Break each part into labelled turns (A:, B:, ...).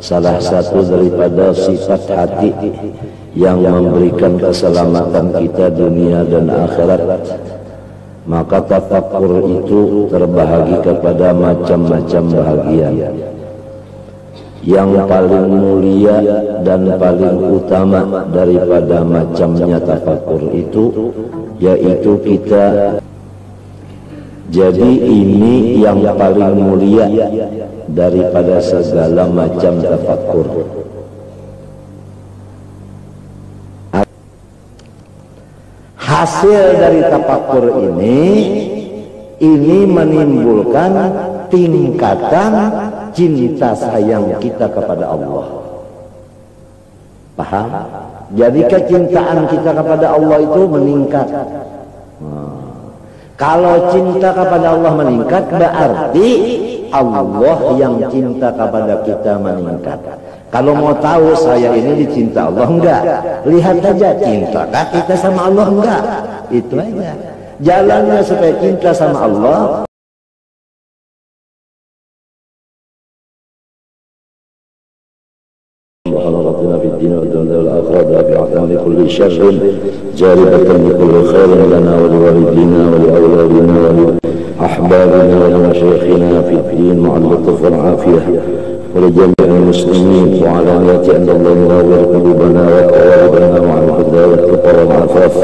A: salah satu daripada sifat hati yang memberikan keselamatan kita dunia dan akhirat. Maka tafakkur itu terbahagi kepada macam-macam bahagia. Yang paling mulia dan paling utama daripada macamnya tafakkur itu, yaitu kita. Jadi ini yang paling mulia daripada segala macam tafakkur. Hasil dari tafakkur ini menimbulkan tingkatan cinta sayang kita kepada Allah. Paham? Jadi kecintaan kita kepada Allah itu meningkat. Kalau cinta kepada Allah meningkat, berarti Allah yang cinta kepada kita meningkat. Kalau mau tahu saya ini dicinta Allah, enggak, lihat aja cintakah kita sama Allah, enggak. Itu aja jalannya supaya cinta sama Allah. خلقتنا في الدين والدنيا والآخرة دافعة لكل شر جالبة لكل خير لنا ولوالدينا ولأولادنا ولأحبابنا ولمشايخنا في الدين مع اللطف والعافية ولجميع المسلمين وعلانية أن الله ينور قلوبنا وقوالبنا مع الهدى والتقى والعفاف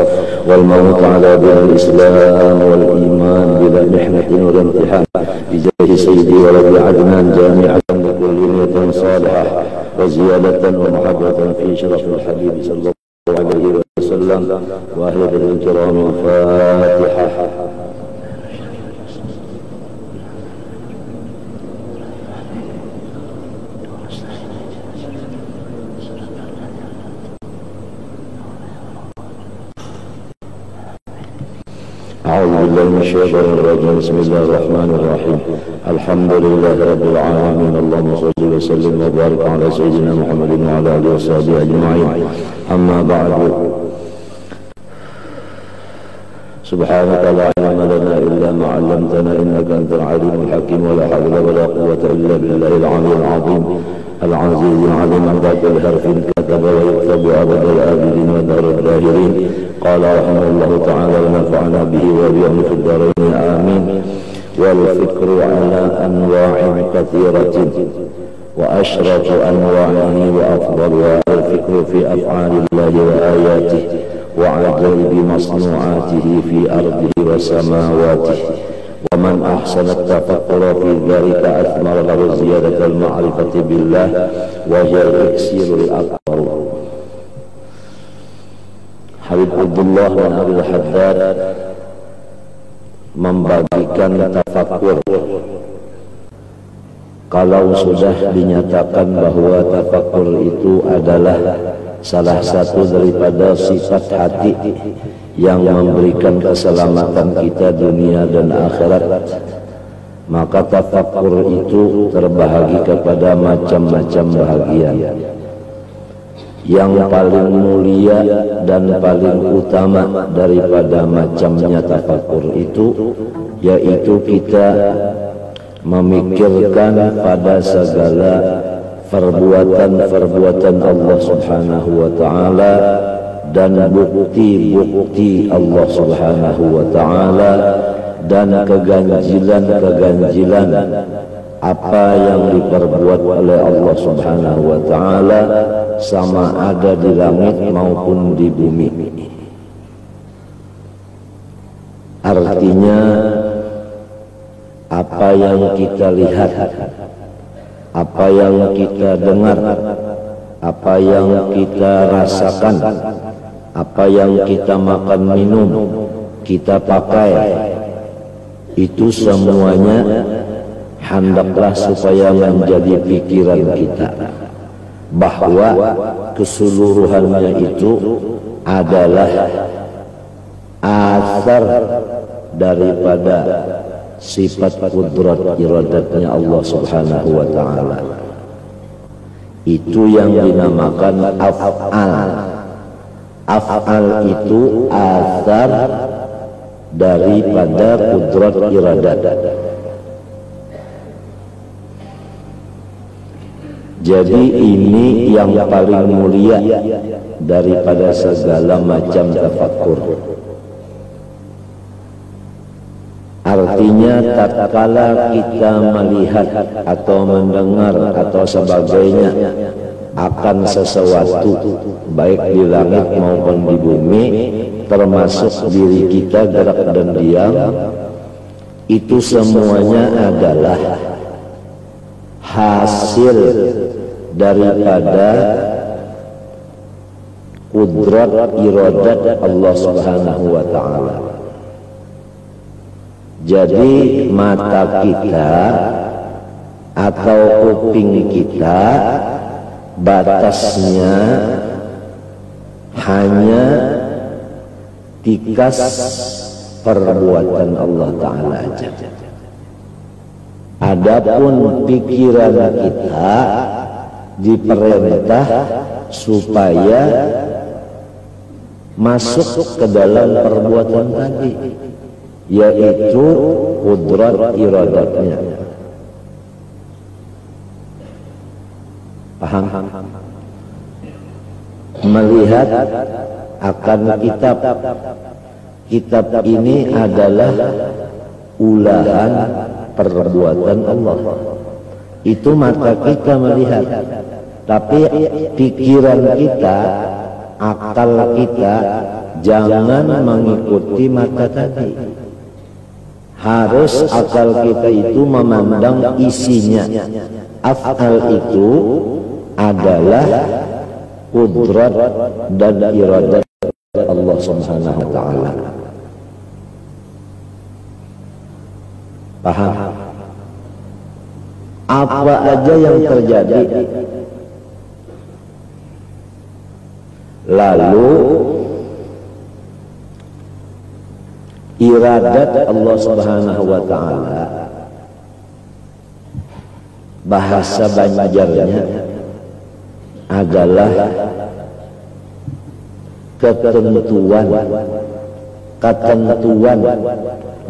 A: والموت على دين الإسلام والإيمان بلا محنة ولا امتحان بجاه سيدي ولد عدنان جامعة لكل نية صالحة وزيادة ومحبة في شرف الحبيب صلى الله عليه وسلم وأهل الكرام. الفاتحة. أعوذ بالله من الشيطان الرجيم. بسم الله الرحمن الرحيم. الحمد لله رب العالمين. اللهم صل وسلم وبارك على سيدنا محمد وعلى آله وصحبه أجمعين. أما بعد، سبحانك لا علم لنا إلا ما علمتنا إنك أنت العليم الحكيم. ولا حول ولا قوة إلا بالله العلي العظيم العزيز العظيم. ذاك الحرف كتب ويكتب أبد الآبدين ودار الظاهرين. قال رحمه الله تعالى ونفعنا به وبيوم في الدارين آمين. والفكر على أنواع كثيرة وأشرف أنواعه وأفضلها الفكر في أفعال الله وآياته وعجائب مصنوعاته في أرضه وسماواته. ومن أحسن التفكر في ذلك أثمر له زيادة المعرفة بالله وهي الإكسير الأكبر. Habib Abdullah bin Abdul Haddad membagikan tafakkur. Kalau sudah dinyatakan bahwa tafakkur itu adalah salah satu daripada sifat hati yang memberikan keselamatan kita dunia dan akhirat, maka tafakkur itu terbahagi kepada macam-macam bahagia. Yang paling mulia dan paling utama daripada macamnya tafakkur itu, yaitu kita memikirkan pada segala perbuatan-perbuatan Allah Subhanahu wa ta'ala dan bukti-bukti Allah Subhanahu wa ta'ala dan keganjilan-keganjilan apa yang diperbuat oleh Allah Subhanahu wa ta'ala, sama ada di langit maupun di bumi. Artinya apa yang kita lihat, apa yang kita dengar, apa yang kita rasakan, apa yang kita makan minum, kita pakai, itu semuanya hendaklah supaya menjadi pikiran kita bahwa keseluruhannya itu adalah asar daripada sifat kudrat iradatnya Allah Subhanahu wa ta'ala. Itu yang dinamakan af'al. Af'al itu asar daripada kudrat iradat. Jadi ini yang paling mulia daripada segala macam tafakkur. Artinya tatkala kita melihat atau mendengar atau sebagainya akan sesuatu baik di langit maupun di bumi, termasuk diri kita gerak dan diam, itu semuanya adalah hasil daripada kudrat iradat Allah Subhanahu wa ta'ala. Jadi mata kita atau kuping kita batasnya hanya tikas perbuatan Allah Ta'ala aja. Adapun pikiran kita diperintah supaya masuk ke dalam perbuatan tadi, yaitu kudrat iradatnya. Paham? Melihat akan kitab ini adalah ulahan perbuatan Allah. Itu mata kita melihat, tapi pikiran kita, akal kita jangan mengikuti mata tadi. Harus akal kita itu memandang isinya. Af'al itu adalah kudrat dan iradat Allah Subhanahu wa ta'ala. Paham? Apa aja yang terjadi, lalu iradat Allah Subhanahu wa ta'ala, bahasa Banjarnya adalah ketentuan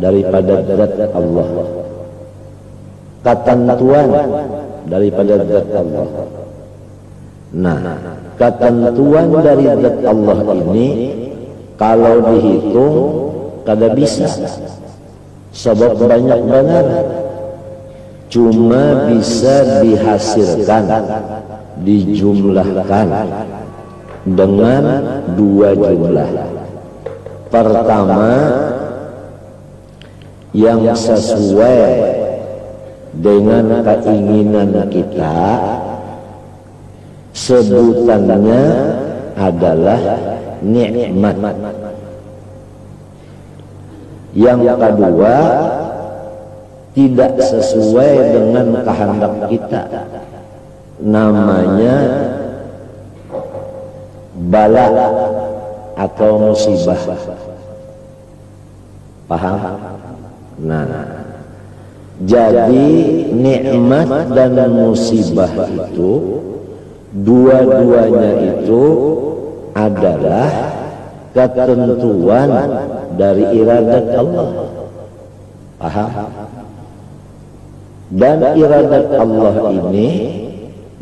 A: daripada zat Allah. Ketentuan daripada zat Allah. Nah, ketentuan dari zat Allah ini kalau dihitung kada bisa, sebab banyak banget. Cuma bisa dihasilkan, dijumlahkan dengan dua jumlah. Pertama, yang sesuai dengan keinginan kita, sebutannya adalah nikmat. Yang kedua, tidak sesuai dengan kehendak kita, namanya bala atau musibah. Paham? Nah, jadi nikmat dan musibah itu dua-duanya itu adalah ketentuan dari iradat Allah. Paham? Dan iradat Allah ini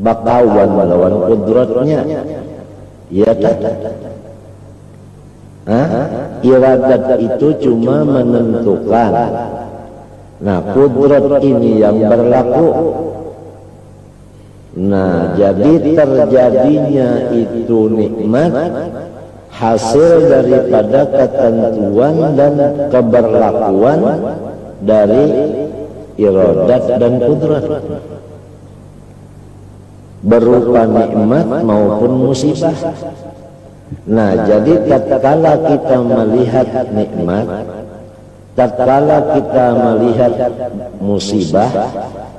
A: bakawan melawan kudratnya. Ya tak? Iradat itu cuma menentukan. Nah, kudrat ini yang berlaku. Nah, jadi terjadinya itu nikmat hasil daripada ketentuan dan keberlakuan dari iradat dan kudrat, berupa nikmat maupun musibah. Nah, jadi tatkala kita melihat nikmat, tatkala kita melihat musibah,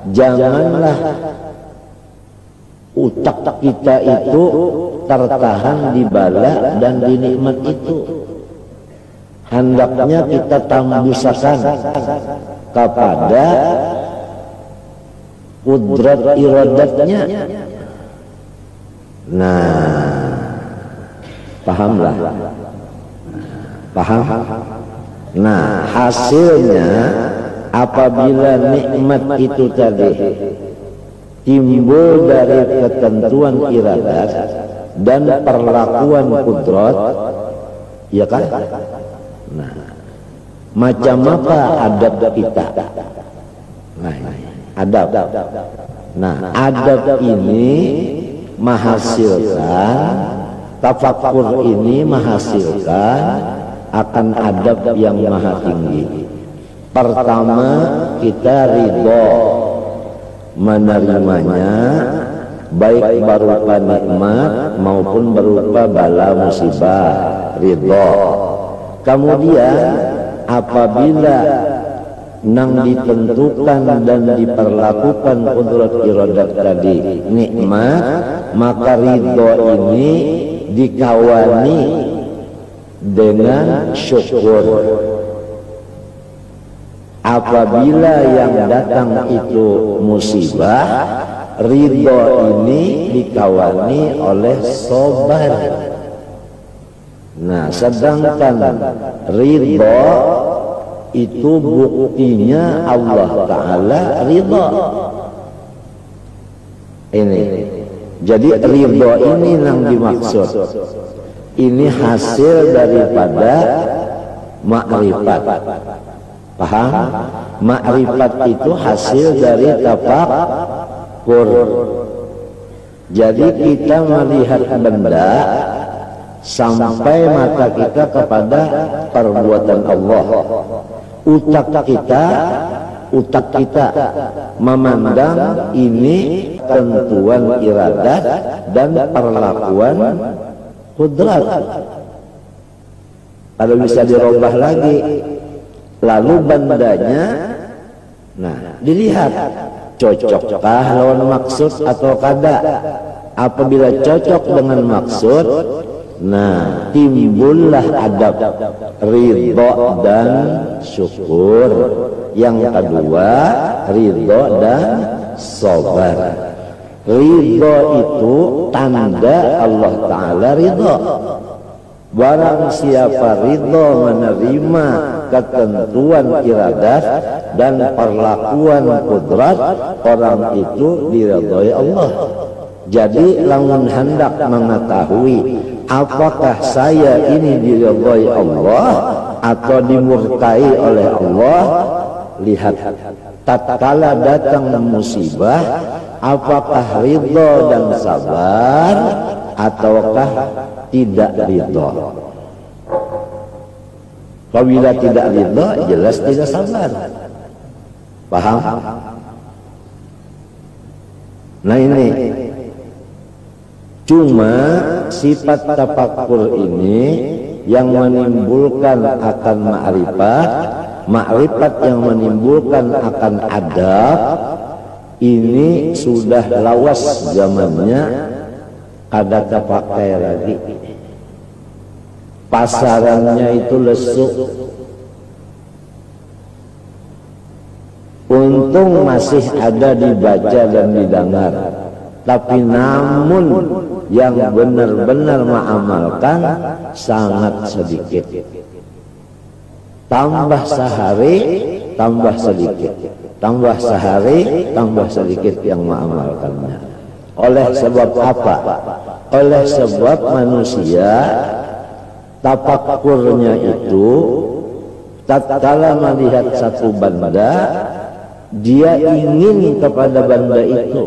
A: janganlah utak kita itu tertahan di bala dan di nikmat itu. Hendaknya kita tambusakan kepada kudrat iradatnya. Nah, pahamlah. Paham? Nah, hasilnya apabila nikmat itu tadi timbul dari ketentuan iradat dan perlakuan kudrat, ya kan? Nah, macam apa adab kita? Nah, adab. Nah, adab ini menghasilkan, tafakkur ini menghasilkan akan adab yang maha tinggi. Pertama, kita ridho menerimanya, baik berupa nikmat maupun berupa bala musibah, ridho. Kemudian apabila nang ditentukan dan diperlakukan kudrat iradat tadi nikmat, maka ridho ini dikawani dengan syukur. Apabila yang datang itu musibah, ridho ini dikawani oleh sabar. Nah, sedangkan ridho itu buktinya Allah Ta'ala ridho. Ini jadi ridho ini yang dimaksud. Ini hasil daripada makrifat. Paham? Makrifat itu hasil dari tafakkur. Jadi kita melihat benda sampai mata kita kepada perbuatan Allah. Utak kita memandang ini tentuan iradat dan perlakuan kudrat. Kalau bisa dirubah lagi, lalu bandanya, nah dilihat cocokkah lawan maksud atau kada. Apabila cocok dengan maksud, nah timbullah adab, ridho dan syukur. Yang kedua, ridho dan sabar. Ridho itu tanda Allah Ta'ala ridho. Barang siapa ridho menerima ketentuan iradat dan perlakuan kudrat, orang itu diridhoi Allah. Jadi lamun hendak mengetahui apakah saya ini diridhoi Allah atau dimurkai oleh Allah, lihat tatkala datang musibah, apakah ridho dan sabar ataukah tidak ridho. Apabila tidak ridho, jelas tidak sabar. Paham? Nah ini cuma sifat tafakkur ini yang menimbulkan akan ma'rifat, ma'rifat yang menimbulkan akan adab. Ini sudah lawas zamannya, kada terpakai lagi. Pasarannya itu lesu. Untung masih ada dibaca dan didengar. Tapi namun yang benar-benar mengamalkan sangat sedikit. Tambah sehari, tambah sedikit. Tambah sehari, tambah sedikit yang mengamalkannya. Oleh sebab apa? Oleh sebab manusia tafakkurnya itu tatkala melihat satu benda, dia ingin kepada benda itu.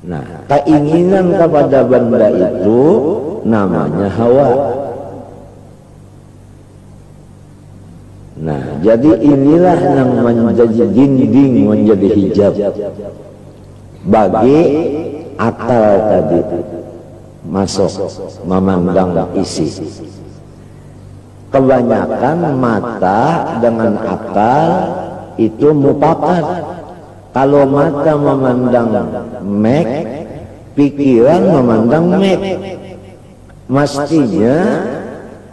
A: Nah, keinginan kepada benda itu namanya hawa. Nah, jadi inilah yang menjadi dinding, menjadi hijab bagi akal tadi masuk memandang isi. Kebanyakan mata dengan akal itu mupakat. Kalau mata memandang mek, pikiran memandang mek. Mestinya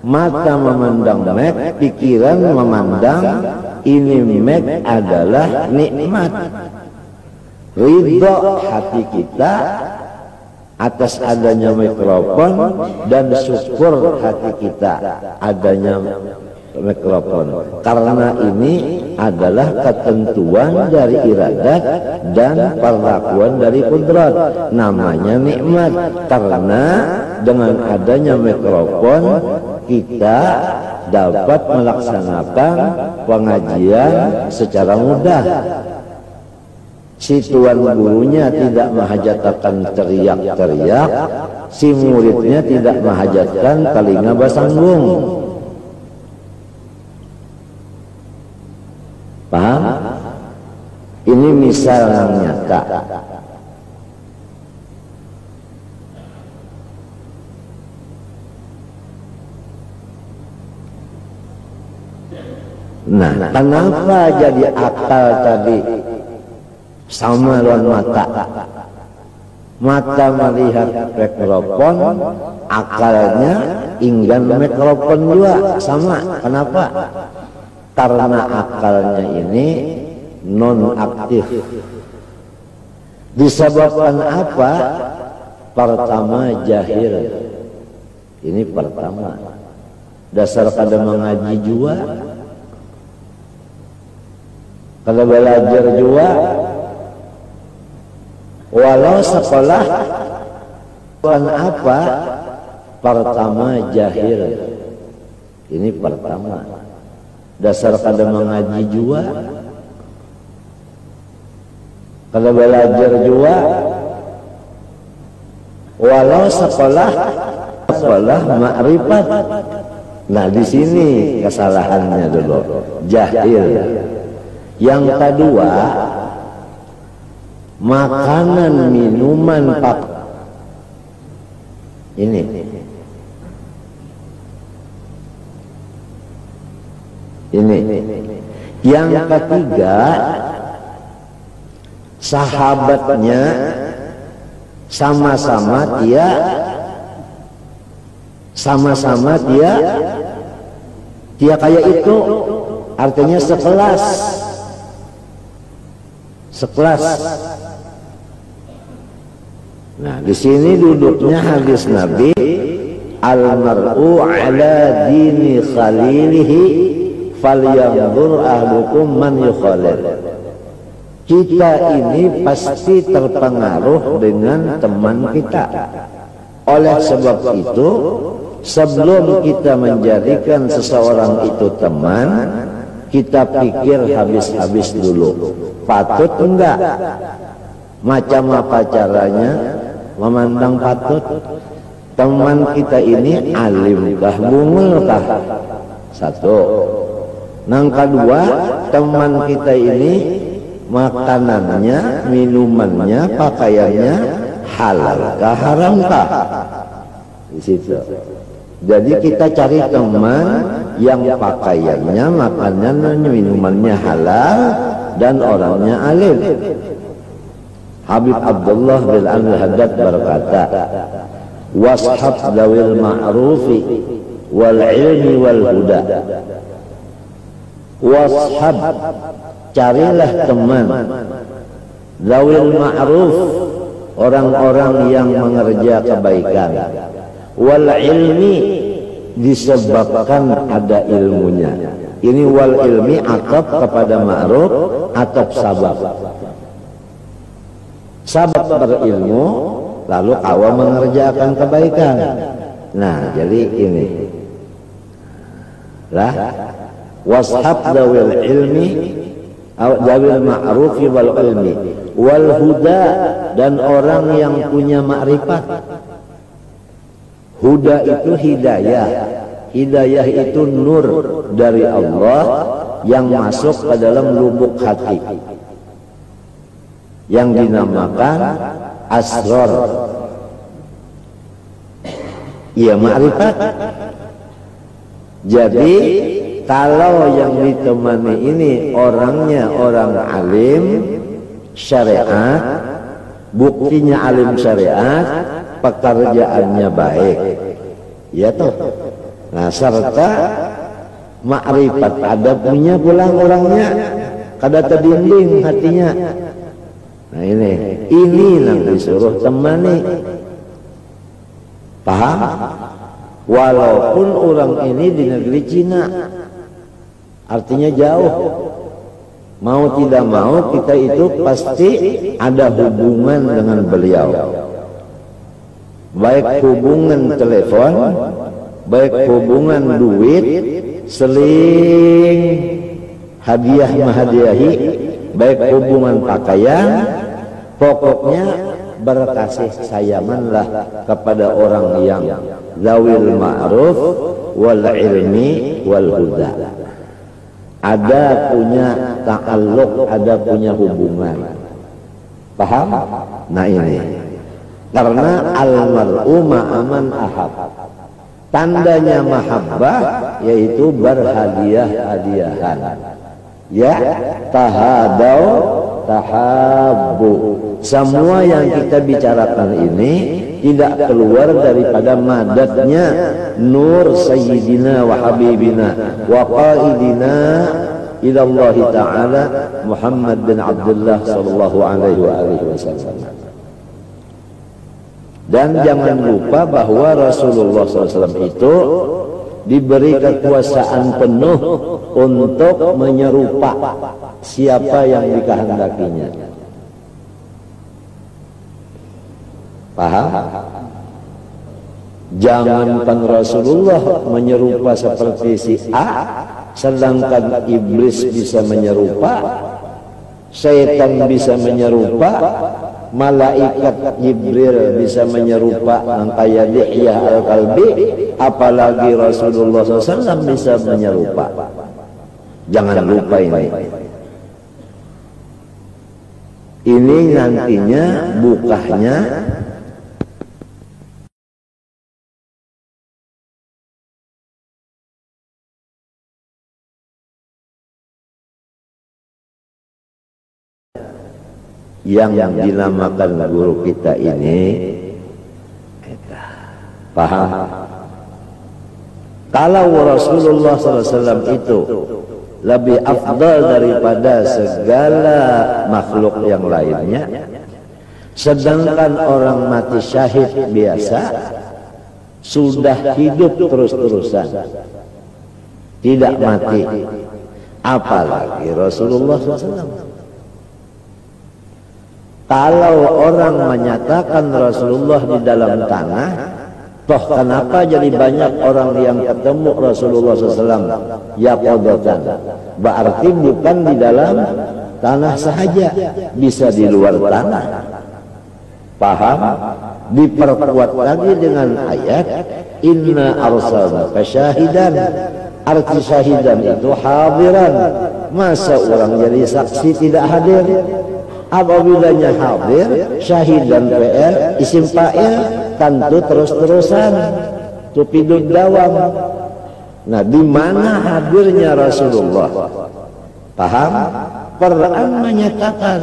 A: mata memandang mek, pikiran memandang ini mek adalah nikmat. Ridho hati kita atas adanya mikrofon dan syukur hati kita adanya mikrofon, karena ini adalah ketentuan dari iradat dan perlakuan dari kudrat, namanya nikmat. Karena dengan adanya mikrofon kita dapat melaksanakan pengajian secara mudah. Si tuan gurunya tidak menghajatkan teriak-teriak, si muridnya tidak menghajatkan telinga bersambung. Paham? Ini misal yang nyata. Nah, kenapa jadi akal tadi sama lawan mata? Mata melihat mikrofon, akalnya ingin mikrofon juga sama. Kenapa? Karena akalnya ini non aktif. Disebabkan apa? Pertama jahil. Ini pertama. Dasar kada mengaji juga, kada belajar juga, walau sekolah. Kan apa? Pertama jahil. Ini pertama. Dasar kada mengaji juga, kada belajar juga, walau sekolah ma'rifat. Nah, di sini kesalahannya dulu, jahil. Yang kedua, makanan minuman pak. Ini yang ketiga, sahabatnya sama-sama dia kayak itu, artinya sekelas. Nah, di sini duduknya hadis Nabi, al-mar'u ala dini khalilihi falyanzur ahlukum man yukhalil. Kita ini pasti terpengaruh dengan teman kita. Oleh sebab itu, sebelum kita menjadikan seseorang itu teman, kita pikir habis-habis dulu. Patut enggak? Macam apa caranya memandang patut? Teman kita ini alimkah, bungelkah? Satu. Yang kedua, teman kita ini makanannya, minumannya, pakaiannya halalkah, haramkah? Di situ. Jadi kita cari teman yang pakaiannya, makanannya, minumannya halal dan orangnya alim. Habib Abdullah bin Al-Haddad berkata, washab dawil ma'rufi wal ilmi wal huda. Washab, carilah teman, dawil ma'ruf, orang-orang yang mengerja kebaikan, wal ilmi, disebabkan ada ilmunya. Ini wal ilmi atap kepada ma'ruf, atap sabab. Sabab berilmu, lalu awam mengerjakan kebaikan. Nah, jadi ini lah, washab dawil ilmi dawil ma'rufi wal ilmi wal huda, dan orang yang punya makrifat. Huda itu hidayah. Hidayah itu nur dari Allah yang masuk ke dalam lubuk hati, yang dinamakan asrar. Ya, makrifat. Jadi kalau yang ditemani ini orangnya orang alim syariat, buktinya alim syariat, pekerjaannya baik, ya toh. Nah, serta makrifat ada punya pulang orangnya, kada terdinding hatinya. Nah, ini yang disuruh temani. Paham? Walaupun orang ini di negeri Cina, Artinya jauh. Mau tidak mau kita itu pasti ada hubungan dengan beliau. Baik hubungan telepon, baik hubungan duit, seling hadiah menghadiahi, baik hubungan pakaian, pokoknya berkasih sayamanlah kepada orang yang zawil ma'ruf wal ilmi wal huda. Ada punya ta'alluq, ada punya hubungan. Paham? Nah ini. Karena al-mar'u ma'aman ahab. Tandanya mahabbah yaitu berhadiah-hadiahan. Ya, tahadau, tahabbu. Semua yang kita bicarakan ini tidak keluar daripada madatnya nur sayyidina wa habibina wa qaidina ila Allah Ta'ala Muhammad bin Abdullah sallallahu alaihi wasallam. Dan jangan lupa bahwa Rasulullah SAW itu diberi kekuasaan penuh untuk menyerupa siapa yang dikehendakinya. Paham? Jangankan Rasulullah menyerupa seperti si A, sedangkan iblis bisa menyerupa, setan bisa menyerupa, malaikat Jibril bisa menyerupa kayak Dihya al-Kalbi, apalagi Rasulullah SAW bisa menyerupa. Jangan lupa ini. Ini nantinya bukahnya yang dinamakan guru kita ini. Paham? Kalau Rasulullah SAW itu lebih afdal daripada segala makhluk yang lainnya, sedangkan orang mati syahid biasa sudah hidup terus-terusan, tidak mati, apalagi Rasulullah SAW. Kalau orang menyatakan Rasulullah di dalam tanah, toh kenapa jadi banyak orang yang ketemu Rasulullah SAW yaqadatan? Berarti bukan di dalam tanah sahaja, bisa di luar tanah. Paham? Diperkuat lagi dengan ayat inna arsalnaka syahidan. Arti syahidan itu hadiran. Masa orang jadi saksi tidak hadir? Apabila hadir, syahidan PL, isim fa'il, tentu terus-terusan, tupidud dawam. Nah, di mana hadirnya Rasulullah? Paham? Quran menyatakan,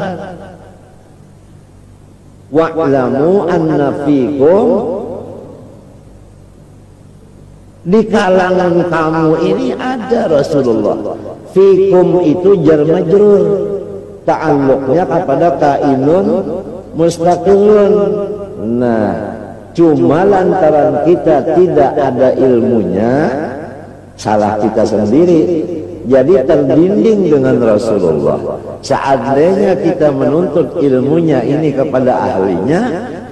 A: wa'lamu anna fikum, di kalangan kamu ini ada Rasulullah. Fikum itu jar majrur, ta'alluqnya kepada kainun mustaqilun. Nah, cuma lantaran kita tidak ada ilmunya, salah kita sendiri, jadi terdinding dengan Rasulullah. Seandainya kita menuntut ilmunya ini kepada ahlinya,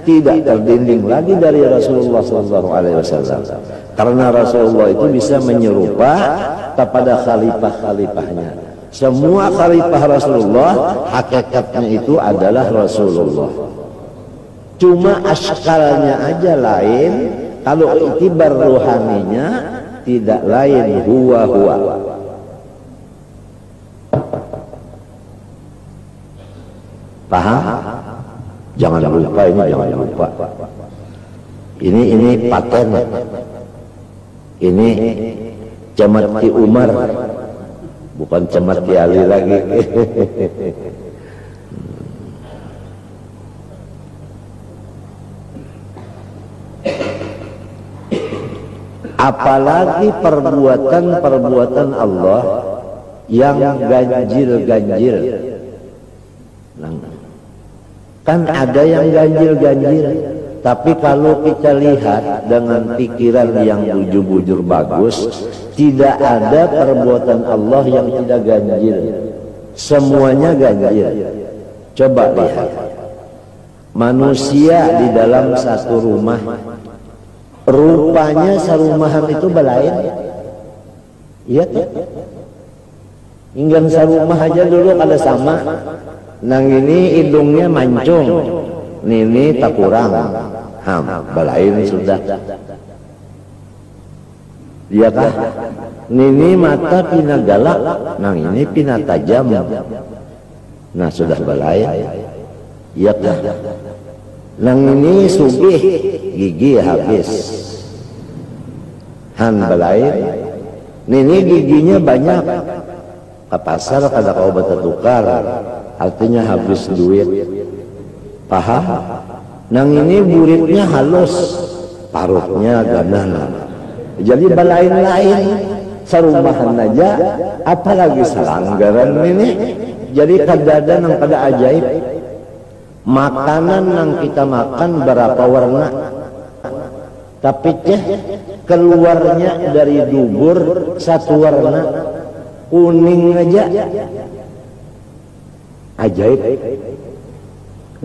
A: tidak terdinding lagi dari Rasulullah SAW. Karena Rasulullah itu bisa menyerupa kepada khalifah-khalifahnya. Semua khalifah Rasulullah hakikatnya itu adalah Rasulullah. Cuma askalnya aja lain. Kalau itibar ruhaninya tidak lain, huwa. Paham? Jangan lupa ini, jangan lupa. Ini paten. Ini Jamati Umar. Bukan Jamati Ali lagi. Apalagi perbuatan Allah yang ganjil-ganjil. Kan ada yang ganjil-ganjil, Tapi kalau kita lihat dengan pikiran yang bujur-bujur bagus, tidak ada perbuatan Allah yang tidak ganjil. Semuanya ganjil. Coba lihat. Manusia di dalam satu rumah, rupanya serumahan itu belain. Iya kan? Hingga serumah aja dulu kada sama. Nang ini hidungnya mancung, ini tak kurang. Belain sudah. Iya kah? Nini mata pina galak, nang ini pina tajam. Nah sudah belain. Iya kah? Nang ini sugih, gigi habis. Belain. Nini giginya banyak. Ke pasar kada kau bertukar, artinya habis duit. Paham? Nang ini buritnya halus, parutnya ganan. Jadi belain-lain serumahan aja, apalagi selanggaran ini. Jadi kadada nang kada ajaib. Makanan nang kita makan berapa warna, tapi keluarnya dari dubur satu warna, kuning aja, ajaib.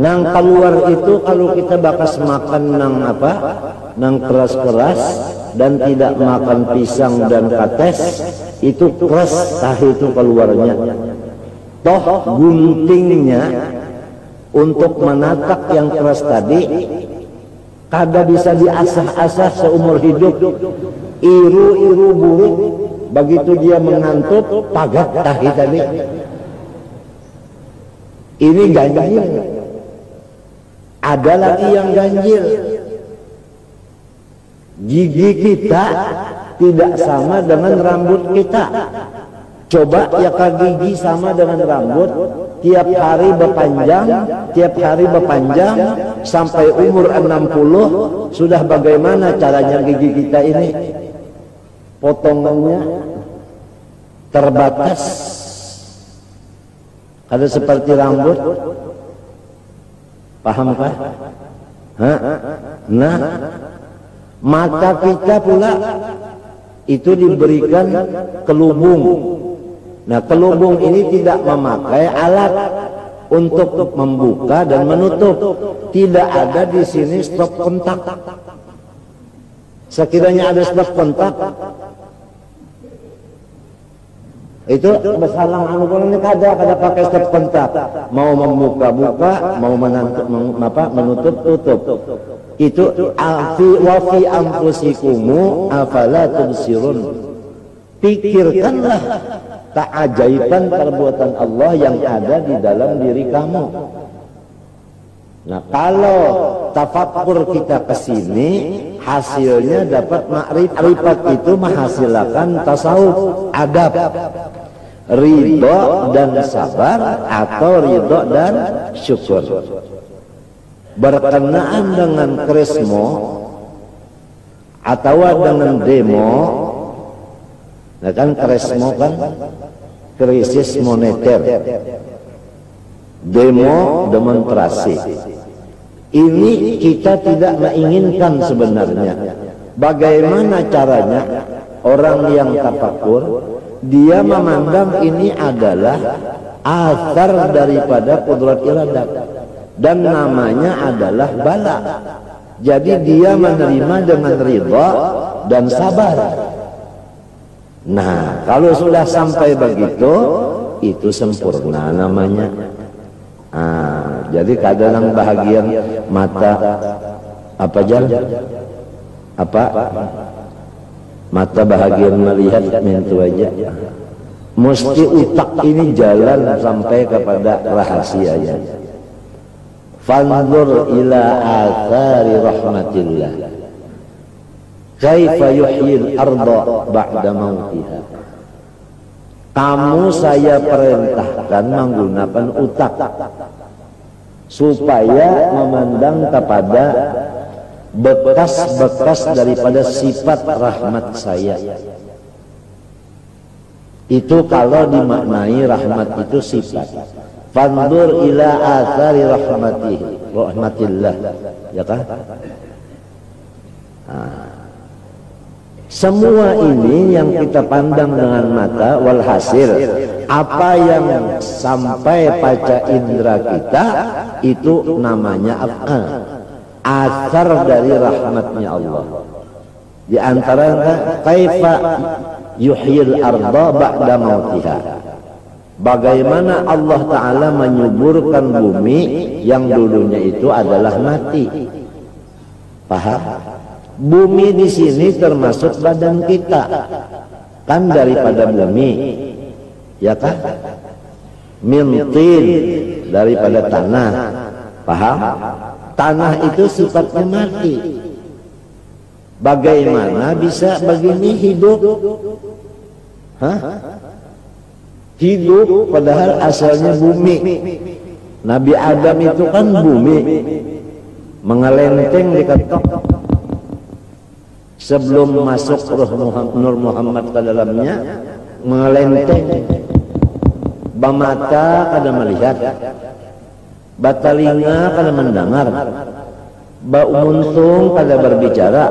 A: Nang keluar itu kalau kita bakas makan nang apa, nang keras-keras dan tidak makan pisang dan kates, itu keras tahu itu keluarnya. Toh guntingnya untuk menatak yang keras tadi kada bisa diasah-asah seumur hidup. Iru-iru buruk begitu dia mengantuk pagat tahi tadi. Ini ganjil. Ada lagi yang ganjil. Gigi kita tidak sama dengan rambut kita. Coba ya gigi sama dengan rambut, tiap hari berpanjang sampai umur 60, sudah bagaimana caranya gigi kita ini? Potongannya terbatas. Ada seperti rambut. Pahamkah? Nah, mata kita pula itu diberikan kelubung. Nah, kelubung ini tidak memakai alat untuk membuka dan menutup. Tidak ada di sini stop kontak. Sekiranya ada stop kontak, itu bersalang ini kada pakai stop kontak. Mau membuka-buka, mau menutup tutup. Itu wa fi anfusikumu afala tubsirun. Pikirkanlah keajaiban perbuatan Allah yang ada di dalam diri kamu. Nah, kalau tafakkur kita ke sini, hasilnya dapat makrifat. Itu menghasilkan tasawuf, adab, ridho dan sabar, atau ridho dan syukur. Berkenaan dengan krismo atau dengan demo, nah kan krismo kan krisis moneter, demo demonstrasi. Ini kita tidak menginginkan sebenarnya. Bagaimana caranya orang yang tafakur, dia memandang ini adalah asar daripada kudrat iradah, dan namanya adalah bala. Jadi dia menerima dengan ridha dan sabar. Nah, kalau sudah sampai begitu, itu sempurna namanya. Jadi kadang bahagian mata apa jalan? Mata bahagian melihat mentu aja. Mesti utak ini jalan sampai kepada rahasianya. Fanzur ila athari rahmatillah. Kaifa yuhyil arda ba'da mautiha. Kamu saya perintahkan menggunakan utak supaya memandang kepada bekas-bekas daripada sifat rahmat saya. Itu kalau dimaknai rahmat itu sifat. Fandur ila athari rahmatillah, ya kan? Semua ini yang kita pandang dengan mata, walhasil apa yang sampai pada indera kita itu namanya af'al, asar dari rahmatnya Allah. Di antaranya kaifa yuhyil arda ba'da mautiha, bagaimana Allah Ta'ala menyuburkan bumi yang dulunya itu adalah mati. Paham? Bumi di sini termasuk badan kita, kan daripada bumi, ya kan? Mintin daripada tanah, paham? Tanah itu sifatnya mati. Bagaimana bisa begini hidup? Hidup padahal asalnya bumi. Nabi Adam itu kan bumi, mengelenteng di kantong. Sebelum masuk Nur Muhammad ke dalamnya, mengelenteng. Bamata kada melihat, batalinga kada mendengar, baumuntung kada berbicara,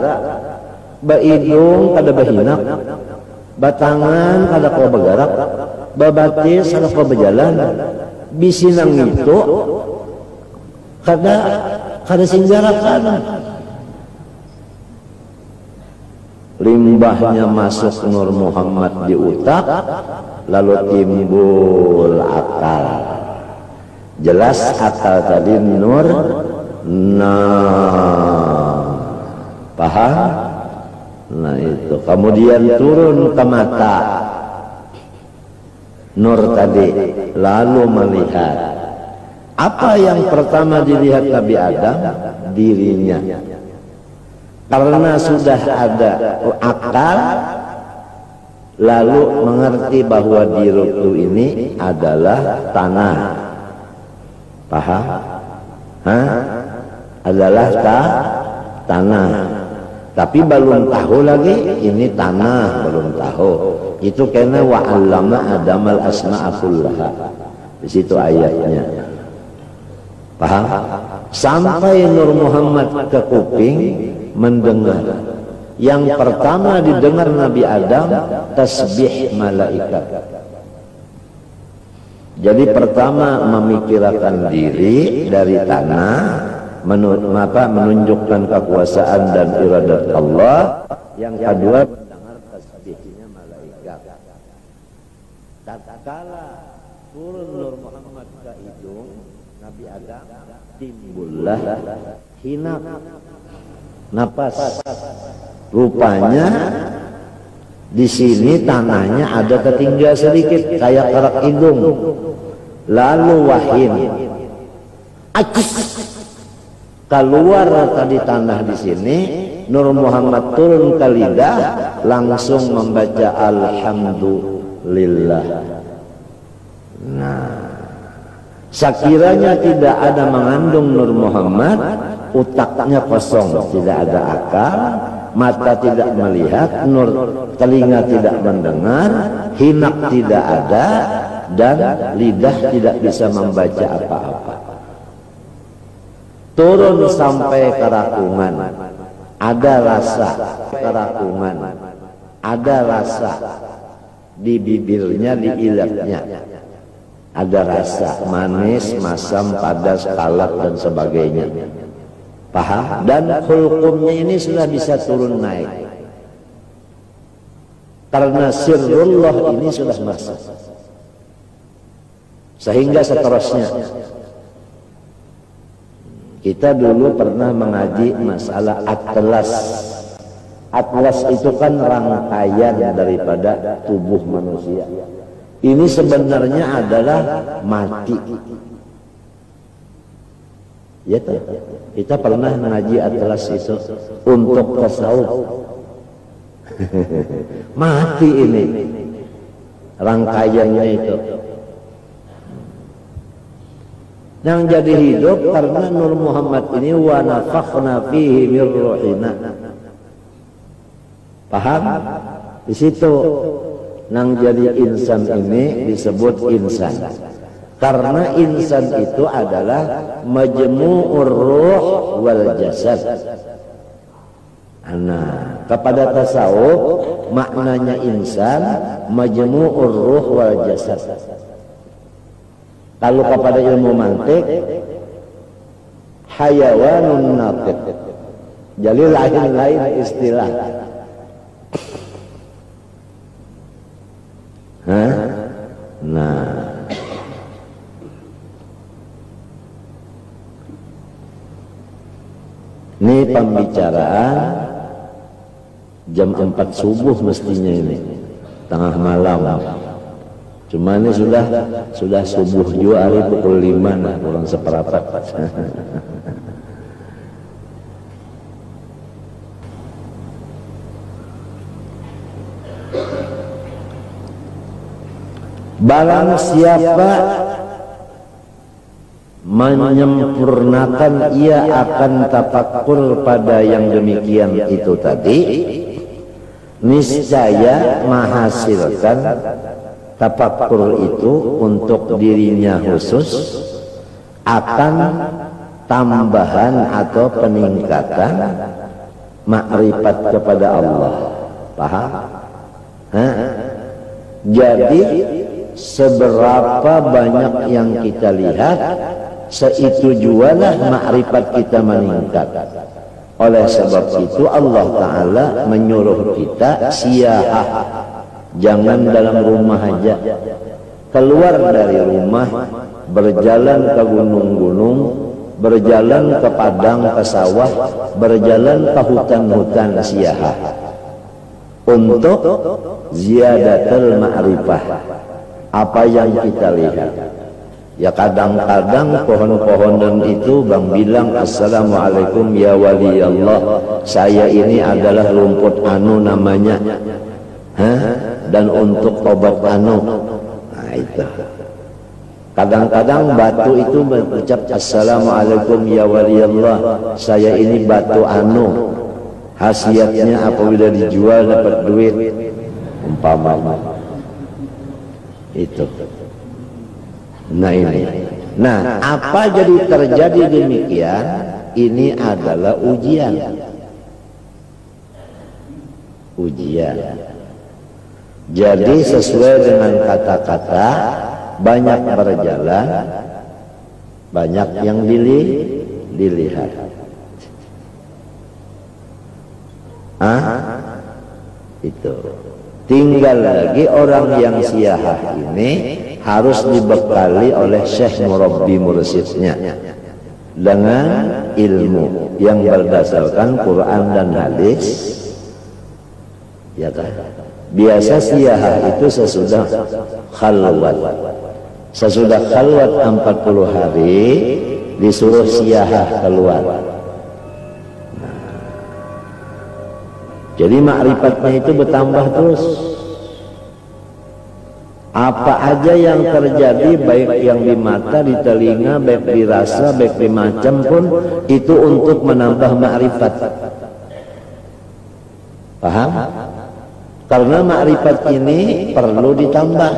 A: baidung kada berhinak, batangan kada kau bergerak, babatis kada kau berjalan, bisinang itu kada singgarakan. Limbahnya masuk Nur Muhammad di utak, lalu timbul akal. Jelas akal tadi nur, paham? Nah itu kemudian turun ke mata, nur tadi, lalu melihat. Apa yang pertama dilihat Nabi Adam? Dirinya. Karena sudah ada akal, lalu mengerti bahwa diri itu ini adalah tanah. Paham? Adalah tanah. Tapi belum tahu lagi ini tanah, belum tahu. Itu karena wa'allama Adamal asma'a kullaha. Di situ ayatnya. Paham? Sampai Nur Muhammad ke kuping mendengar. Yang pertama didengar Nabi Adam tasbih malaikat. Jadi pertama memikirkan diri dari tanah, menunjukkan kekuasaan dan iradat Allah. Yang kedua mendengar tasbihnya malaikat. Tatkala turun Nur Muhammad ke hidung Nabi Adam, timbullah hinak, napas. Rupanya di sini tanahnya ada tertinggal sedikit kayak kerak hidung. Lalu wahin, keluar tadi tanah di sini. Nur Muhammad turun ke lidah, langsung membaca alhamdulillah. Nah, sekiranya tidak ada mengandung Nur Muhammad, utaknya kosong, tidak ada akal, mata tidak melihat, telinga tidak mendengar, hinak tidak ada, dan lidah tidak bisa membaca apa-apa. Turun sampai kerakungan, ada rasa kerakungan, ada rasa di bibirnya, di ilatnya, ada rasa manis, masam, padas, kalat dan sebagainya. Paham? Dan hulkumnya ini sudah bisa turun naik. Karena sirrullah ini sudah masuk. Sehingga seterusnya. Kita dulu pernah mengaji masalah atlas. Atlas itu kan rangkaian daripada tubuh manusia. Ini sebenarnya adalah mati. Ya, kita pernah mengaji atlas itu untuk tasawuf. Mati ini rangkaiannya itu. Yang jadi hidup karena Nur Muhammad ini wa nafakhna fihi min ruhina. Paham? Di situ nang jadi insan ini disebut insan.
B: Karena insan itu adalah majmu'ur ruh wal jasad. Nah, kepada tasawuf maknanya insan majmu'ur ruh wal jasad. Kalau kepada ilmu mantik hayawanun natiq. Jadi lain-lain istilah. Nah, ini pembicaraan jam 4 subuh mestinya ini, tengah malam. Cuma ini sudah subuh juga hari pukul 5 nah, kurang seperempat. Barang siapa menyempurnakan ia akan tafakkur pada yang demikian itu tadi, niscaya menghasilkan tafakkur itu untuk dirinya khusus akan tambahan atau peningkatan makrifat kepada Allah. Paham? Jadi seberapa banyak yang kita lihat, seitu jualah makrifat kita meningkat. Oleh sebab itu Allah Ta'ala menyuruh kita siyahah, jangan dalam rumah aja, keluar dari rumah, berjalan ke gunung-gunung, berjalan ke padang, ke sawah, berjalan ke hutan-hutan siyahah untuk ziyadatul ma'rifah. Apa yang kita lihat, ya kadang-kadang pohon-pohonan itu bang bilang assalamualaikum ya wali Allah, saya ini adalah rumput anu namanya, dan untuk obat anu. Nah itu kadang-kadang batu itu berucap assalamualaikum ya wali Allah, saya ini batu anu, khasiatnya apabila dijual dapat duit umpamanya itu. Nah ini, nah apa jadi terjadi demikian? Ini adalah ujian. Jadi sesuai dengan kata-kata, banyak berjalan, banyak yang dilihat. Itu. Tinggal lagi orang yang siyahah ini harus dibekali oleh syekh murabbi mursyidnya dengan ilmu yang berdasarkan Quran dan hadis. Ya kan? Biasa siyahah itu sesudah khalwat. Sesudah khalwat 40 hari disuruh siyahah keluar. Jadi makrifatnya itu bertambah terus. Apa aja yang terjadi, baik yang di mata, di telinga, baik di rasa, baik di macam pun, itu untuk menambah makrifat. Paham? Karena makrifat ini perlu ditambah.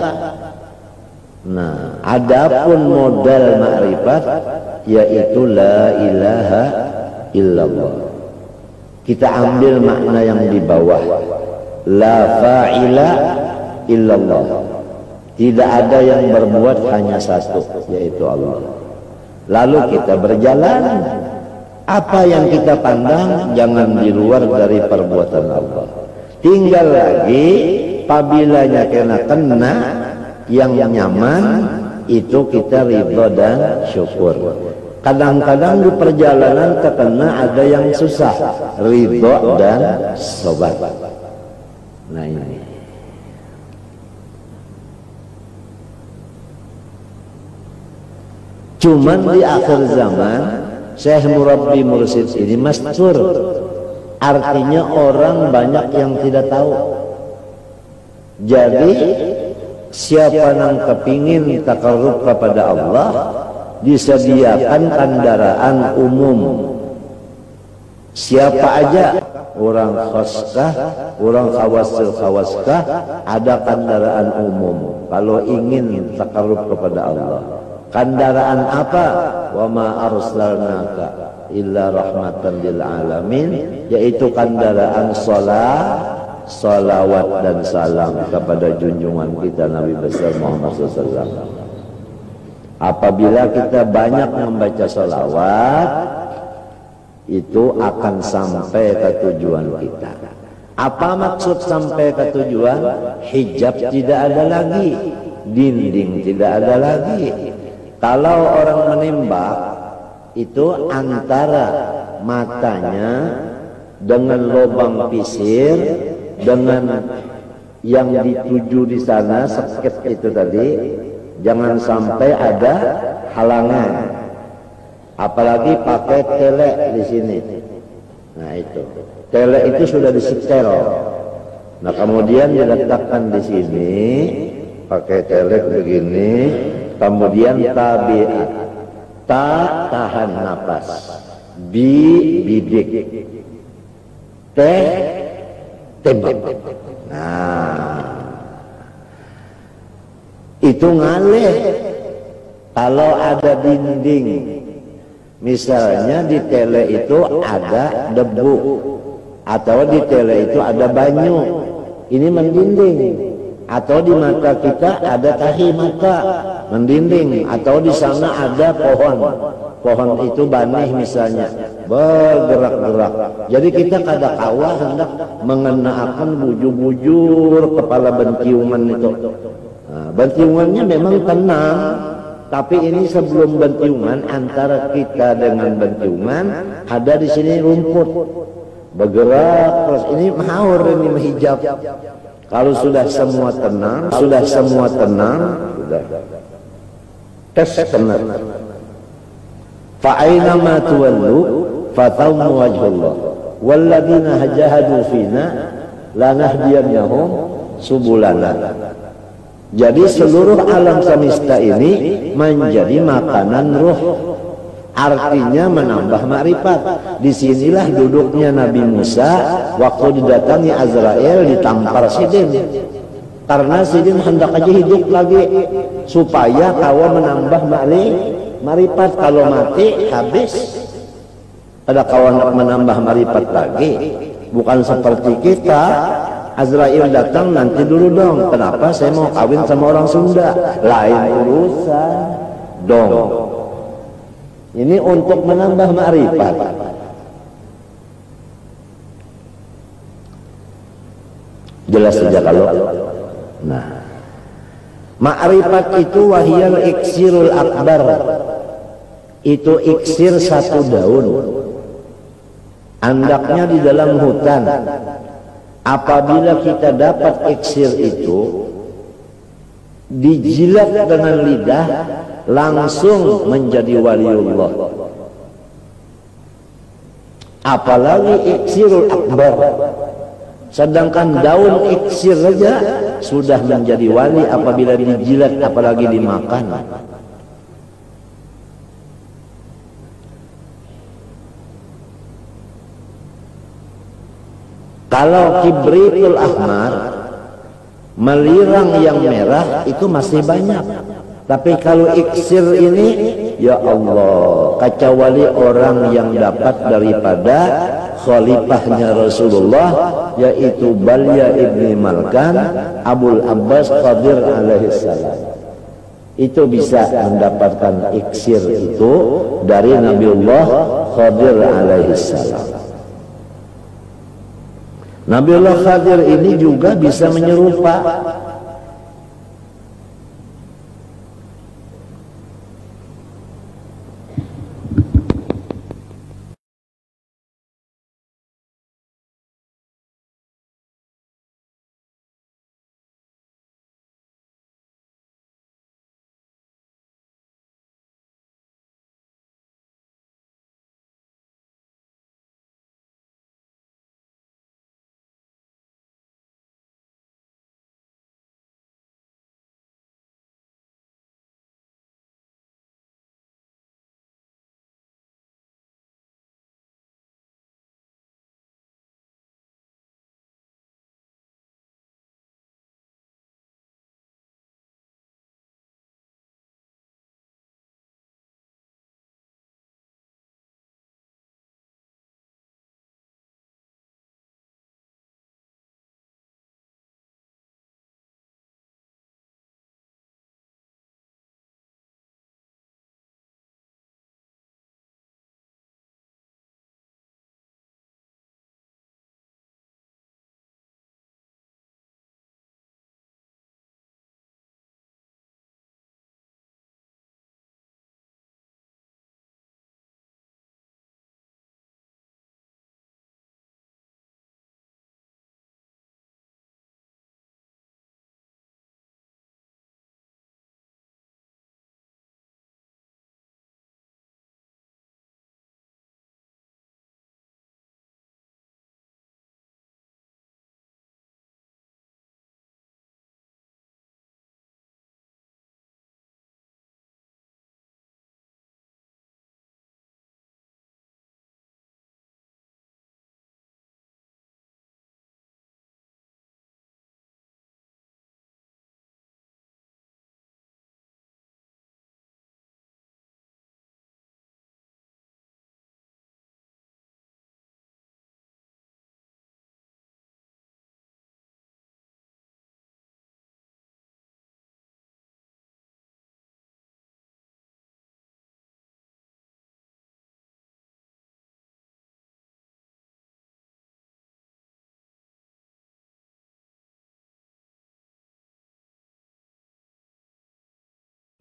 B: Nah, adapun modal makrifat yaitu la ilaha illallah. Kita ambil makna yang di bawah, la fa'ila illallah, tidak ada yang berbuat hanya satu, yaitu Allah. Lalu kita berjalan, apa yang kita pandang jangan di luar dari perbuatan Allah. Tinggal lagi apabila kena yang nyaman, itu kita ridho dan syukur. Kadang-kadang di perjalanan terkena ada yang susah, ridho dan sobat. Nah ini. Cuman di akhir zaman, Syekh Murabbi Mursyid ini mastur. Artinya orang banyak yang tidak tahu. Jadi siapa yang kepingin takarrub kepada Allah, disediakan kendaraan umum. Siapa aja, orang khoskah, orang khawaskah, ada kendaraan umum kalau ingin takarrub kepada Allah. Kendaraan apa? Wa ma arsalnaka illa rahmatan lil alamin, yaitu kendaraan salawat dan salam kepada junjungan kita Nabi besar Muhammad SAW. Apabila kita banyak membaca salawat, itu akan sampai ke tujuan kita. Apa maksud sampai ke tujuan? Hijab tidak ada lagi, dinding tidak ada lagi. Kalau orang menembak, itu antara matanya dengan lubang pisir dengan yang dituju di sana, sakit itu tadi, jangan sampai ada halangan. Apalagi pakai tele di sini. Nah itu, tele itu sudah disetel. Nah kemudian diletakkan di sini, pakai tele begini, kemudian tabiat, tahan napas, bidik, tembak. Nah, itu ngalih. Kalau ada dinding, misalnya di tele itu ada debu, atau di tele itu ada banyu, ini mendinding. Atau di mata kita ada tahi mata, mendinding. Atau di sana ada pohon itu banih misalnya, bergerak-gerak. Jadi kita kada kawa hendak mengenakan bujur-bujur kepala bentiungan itu. Nah, bentiungannya memang tenang, tapi ini sebelum bentiungan, antara kita dengan bentiungan ada di sini rumput bergerak terus. Ini maur, ini menghijab. Kalau sudah semua tenang, sudah tes tenang. Fa'aina ma tuwallu fathammu wajhullah walladzina hajahadu fina lanahdiyannahum subulana. Jadi seluruh alam semesta ini menjadi makanan ruh, artinya menambah makrifat. Disinilah duduknya Nabi Musa waktu didatangi Azrail, ditampar Sidin, karena Sidin hendak aja hidup lagi supaya kawa menambah makrifat. Kalau mati habis, ada kawan menambah makrifat lagi. Bukan seperti kita, Azrail datang, nanti dulu dong, kenapa saya mau kawin sama orang Sunda, lain urusan dong. Ini untuk menambah makrifat. Jelas saja kalau. Nah, makrifat itu wahyal iksirul akbar. Itu iksir satu daun. Andaknya di dalam hutan. Apabila kita dapat iksir itu, dijilat dengan lidah, langsung menjadi waliullah. Apalagi iksirul akbar. Sedangkan daun iksir saja sudah menjadi wali apabila dijilat, apalagi dimakan. Kalau kibritul ahmar, melirang yang merah, itu masih banyak. Tapi kalau iksir ini, ya Allah, kecuali orang yang dapat daripada khalifahnya Rasulullah, yaitu Balya ibni Malkan, Abul Abbas Qadir alaihissalam. Itu bisa mendapatkan iksir itu dari Nabiullah Qadir alaihissalam. Nabiullah Qadir ini juga bisa menyerupa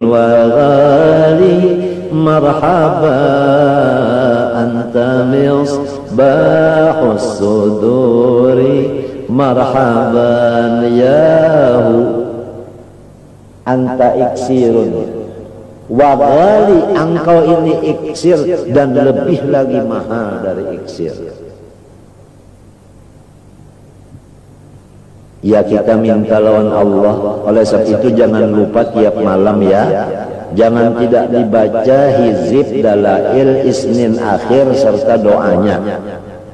B: wa ghali marhaba anta misbahus suduri marhaban yahu anta iksirun wa ghali engkau ini iksir dan lebih lagi mahal dari iksir. Ya kita minta lawan Allah. Oleh sebab itu jangan lupa tiap malam ya, jangan tidak dibaca hizib dalail isnin akhir serta doanya.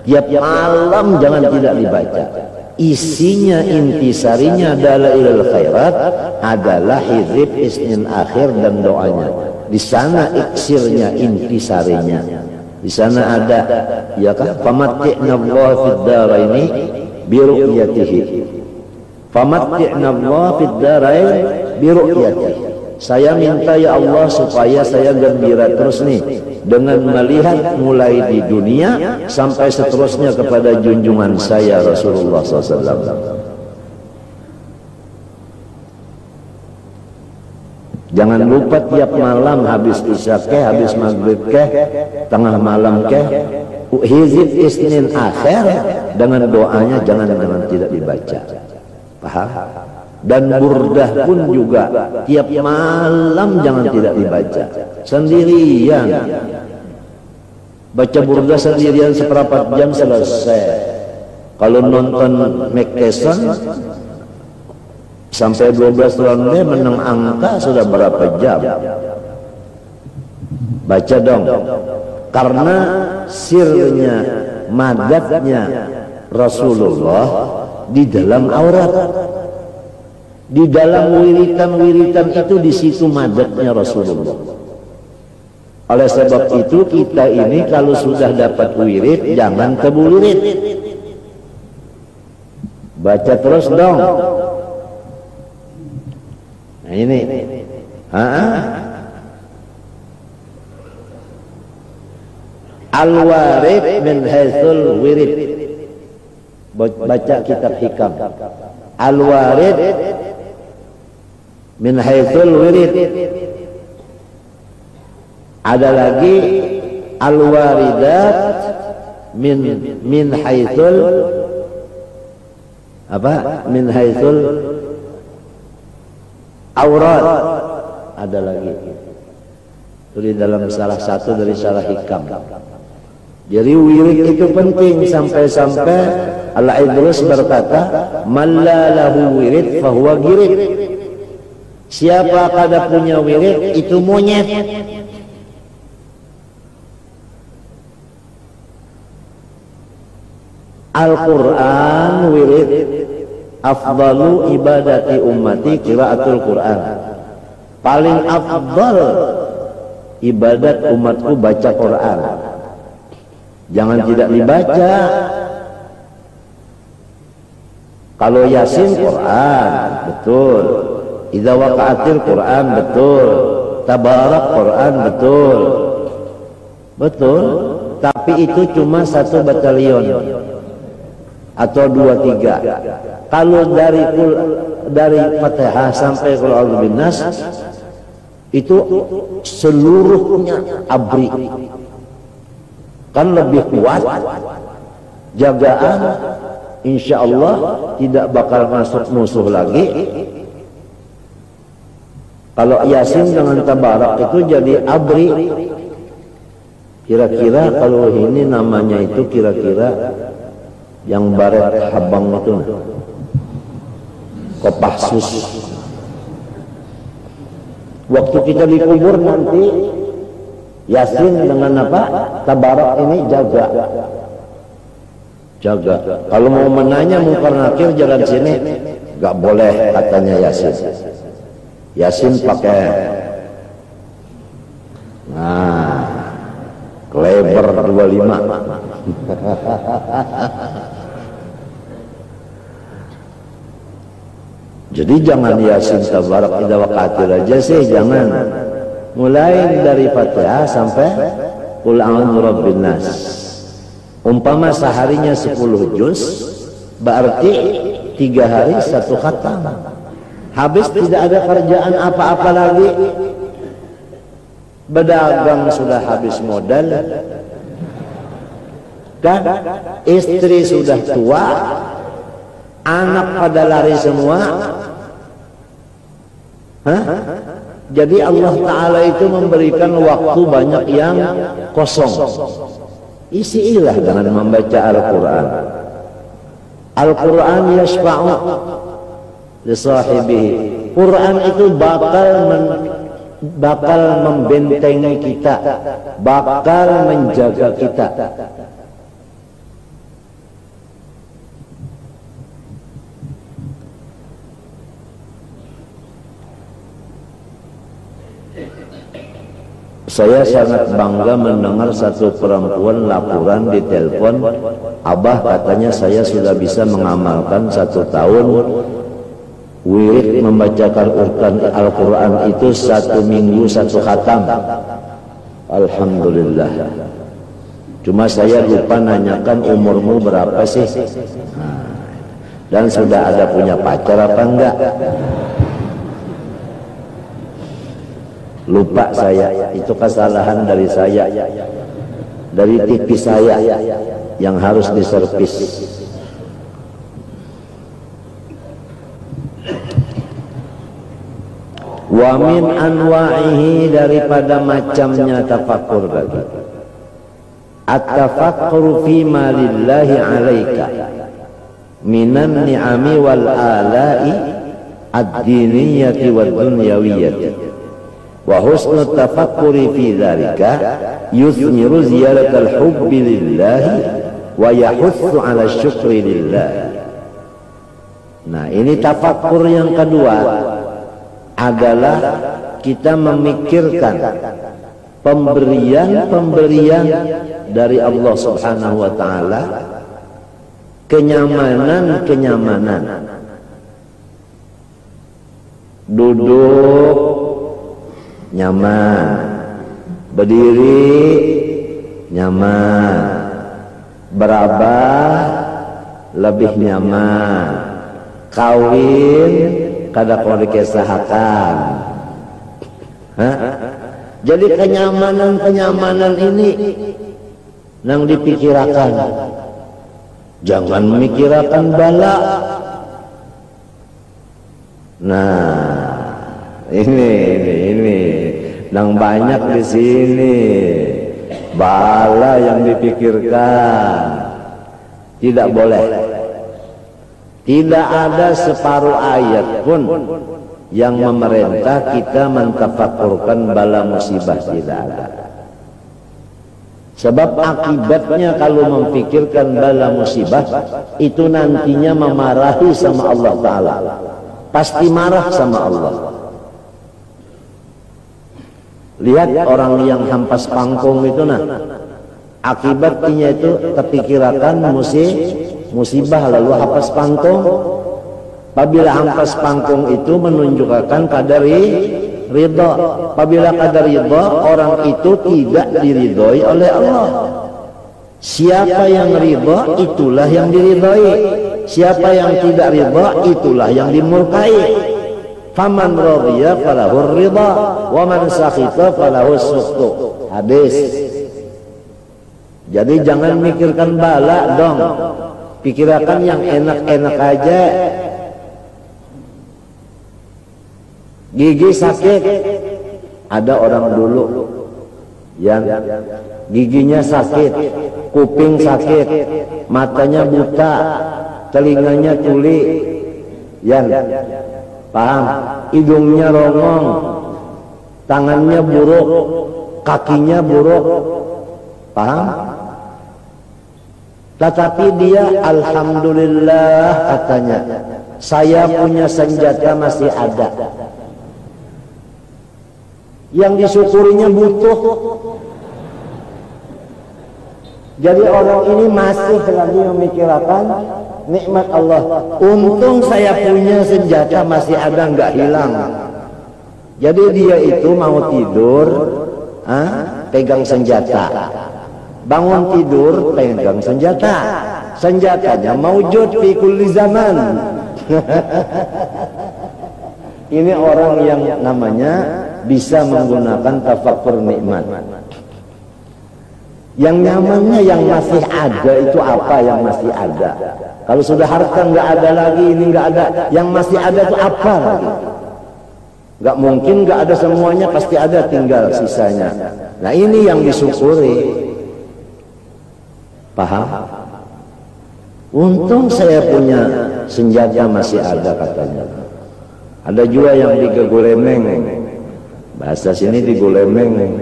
B: Tiap malam jangan tidak dibaca. Isinya intisarinya dalailul khairat adalah hizib isnin akhir dan doanya. Di sana iksirnya, intisarinya. Di sana ada ya kan, famatti'na Allah fid daraini bi ru'yatihi. Famatti'na Allah fid darain bi ru'yatihi. Saya minta ya Allah supaya saya gembira terus nih dengan melihat mulai di dunia sampai seterusnya kepada junjungan saya Rasulullah SAW. Jangan lupa tiap malam habis isya ke, habis maghrib ke, tengah malam ke, hizib isnin akhir dengan doanya jangan tidak dibaca. Paham? Dan burdah pun juga tiap malam jangan tidak dibaca sendirian. Baca burdah sendirian seperempat jam selesai. Kalau nonton Mike Tyson sampai 12 ronde menang angka sudah berapa jam? Baca dong. Karena sirnya, madatnya Rasulullah di dalam aurat. Di dalam wiritan-wiritan itu di situ madatnya Rasulullah. Oleh sebab itu kita ini kalau sudah dapat wirid jangan kebulirit. Baca terus dong. Nah ini. Al-warid min haitsul wirid. Baca kitab hikam. Al-warid min haitsul wirid. Ada lagi al-waridat min haitsul apa? Min haitsul aurat. Ada lagi. Itu di dalam salah satu dari salah hikam. Jadi wirid itu penting sampai-sampai Al-Idrus berkata, "Man la lahu wirid fahuwa girid." Siapa kada punya wirid itu monyet. Al-Quran wirid. Afdalu ibadati ummati qiraatul Quran. Paling afdal ibadat umatku baca Quran. Jangan tidak dibaca. Kalau Yasin Quran betul, idza waqa'atil Quran betul, tabarak Quran betul, betul. Tapi itu cuma 1 batalion atau 2-3. Kalau dari Fatihah sampai Qul a'udzu binnas itu seluruhnya abri. Kan lebih kuat jagaan, insya Allah tidak bakal masuk musuh lagi. Kalau Yasin dengan tabarak itu jadi abri. Kira-kira kalau ini namanya itu kira-kira yang baret habang itu Kopassus. Waktu kita dikubur nanti Yasin dengan apa? Tabarak ini jaga. Kalau mau menanya Munkar Nakir jalan sini, gak boleh katanya Yasin. Yasin pakai kleber 25. Jadi jangan Yasin tabarak idza waqa'atil aja sih, jangan. Mulai dari Fatihah sampai Qul a'udzu birabbin nas. Umpama seharinya 10 juz, berarti 3 hari 1 khatam. Habis tidak ada kerjaan apa-apa lagi, Berdagang sudah habis modal, kan? Istri sudah tua, anak pada lari semua. Hah? Jadi Allah Ta'ala itu memberikan waktu banyak yang kosong. Isilah dengan membaca Al-Quran. Al-Quran yashfa'u li sahibihi. Quran itu bakal membentengi kita, bakal menjaga kita. Saya sangat bangga mendengar satu perempuan laporan di telepon, Abah katanya saya sudah bisa mengamalkan 1 tahun wirid membacakan Al-Quran itu 1 minggu 1 khatam. Alhamdulillah. Cuma saya lupa nanyakan umurmu berapa sih? Dan sudah ada punya pacar apa enggak? Lupa saya, itu kesalahan dari saya, dari TV saya yang harus diservis. Wa min anwa'ihi, daripada macamnya tafakkur lagi. At-tafakkuru fima lillahi alaika minan ni'ami wal ala'i ad-diniyati wad dunyawiyati. Wa husnul tafakkuri fi dzalika yuthmiru ziyaratal hubbi lillahi wa yahutsu 'ala syukri lillahi. Nah, ini tafakkur yang kedua adalah kita memikirkan pemberian-pemberian dari Allah Subhanahu wa taala, kenyamanan-kenyamanan. Duduk nyaman, berdiri nyaman, berabah lebih nyaman, kawin kada kalau dikesahakan. Jadi kenyamanan-kenyamanan ini yang dipikirkan, jangan memikirkan bala. Nah, ini yang banyak di sini bala yang dipikirkan. Tidak boleh. Tidak ada separuh ayat pun yang memerintah kita mentafakkurkan bala musibah, tidak ada. Sebab akibatnya kalau memikirkan bala musibah itu nantinya memarahi sama Allah Ta'ala, pasti marah sama Allah. Lihat orang yang hampas pangkung itu, nah akibatnya itu terpikirkan musibah lalu hampas pangkung. Apabila hampas pangkung itu menunjukkan kadar ridha. Apabila kadar ridha, orang itu tidak diridhoi oleh Allah. Siapa yang ridha, itulah yang diridhoi. Siapa yang tidak ridha, itulah yang dimurkai. Faman radhiya falahu ridha wa man sakhita falahu sukhtu. Hadis. Jadi jangan mikirkan bala dong. Pikirkan yang enak-enak aja. Gigi sakit, ada orang dulu yang giginya sakit, kuping sakit, matanya buta, telinganya tuli, yang paham, hidungnya rongong, tangannya buruk, kakinya buruk, paham? Tetapi dia alhamdulillah katanya, saya punya senjata masih ada. Yang disyukurinya butuh. Jadi orang ini masih lagi memikirkan nikmat Allah. Untung saya punya senjata masih ada, nggak hilang. Jadi dia itu mau tidur, pegang senjata. Bangun tidur, pegang senjata. Senjatanya maujud fi kulli zaman. Ini orang yang namanya bisa menggunakan tafakkur nikmat. Yang nyamannya yang masih ada itu apa yang masih ada? Kalau sudah harta nggak ada lagi, ini nggak ada, yang masih ada itu apa lagi? Nggak mungkin nggak ada semuanya, pasti ada, tinggal sisanya. Nah ini yang disyukuri. Paham? Untung saya punya senjata masih ada katanya. Ada juga yang digegulemeng, bahasa sini digolemeng.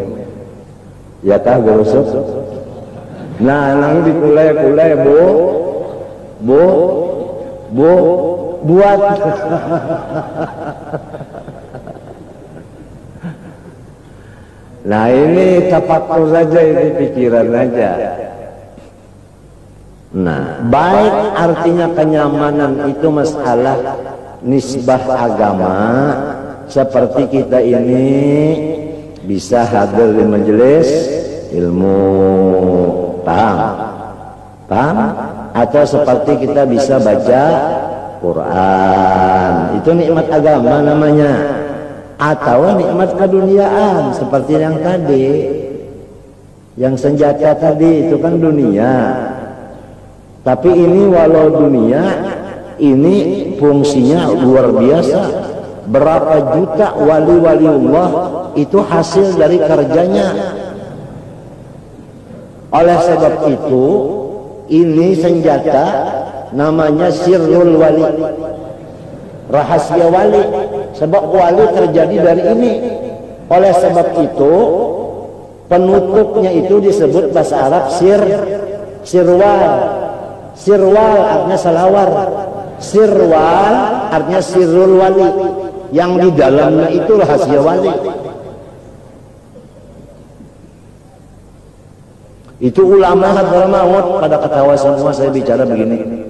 B: Ya kah gosok? Nah, nang dikulai-kulai buat. Nah ini tafakkur saja, ini pikiran aja. Nah, baik artinya kenyamanan itu masalah nisbah agama. Seperti kita ini bisa hadir di majelis ilmu, paham? Paham? Atau seperti kita bisa baca Quran, itu nikmat agama namanya. Atau nikmat keduniaan seperti yang tadi, yang senjata tadi itu kan dunia. Tapi ini walau dunia, ini fungsinya luar biasa. Berapa juta wali-wali Allah itu hasil dari kerjanya. Oleh sebab itu, ini senjata namanya sirrul wali, rahasia wali. Sebab wali terjadi dari ini. Oleh sebab itu, penutupnya itu disebut bahasa Arab sirwal. Sirwal artinya salawar. Sirwal artinya sirrul wali. Yang di dalamnya itu rahasia wali. Itu ulama Hadrah Maut pada ketawa semua saya bicara begini.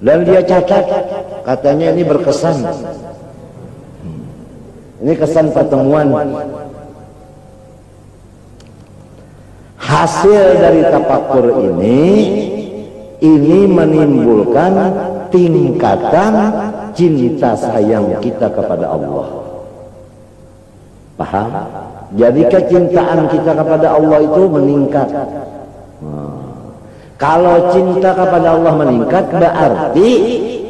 B: Dan dia catat, katanya ini berkesan. Ini kesan pertemuan. Hasil dari tafakkur ini menimbulkan tingkatan cinta sayang kita kepada Allah. Paham? Jadi kecintaan kita kepada Allah itu meningkat. Kalau cinta kepada Allah meningkat, berarti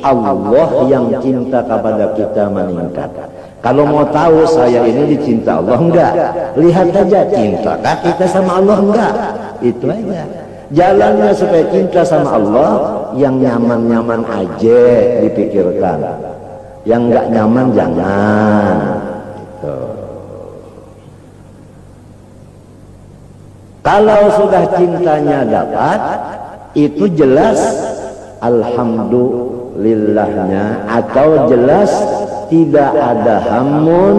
B: Allah yang cinta kepada kita meningkat. Kalau mau tahu saya ini dicinta Allah enggak, lihat aja cintakah kita sama Allah enggak. Itu aja. Jalannya supaya cinta sama Allah, yang nyaman-nyaman aja dipikirkan, yang enggak nyaman jangan. Gitu. Kalau sudah cintanya dapat, itu jelas alhamdulillahnya, atau jelas tidak ada hamun,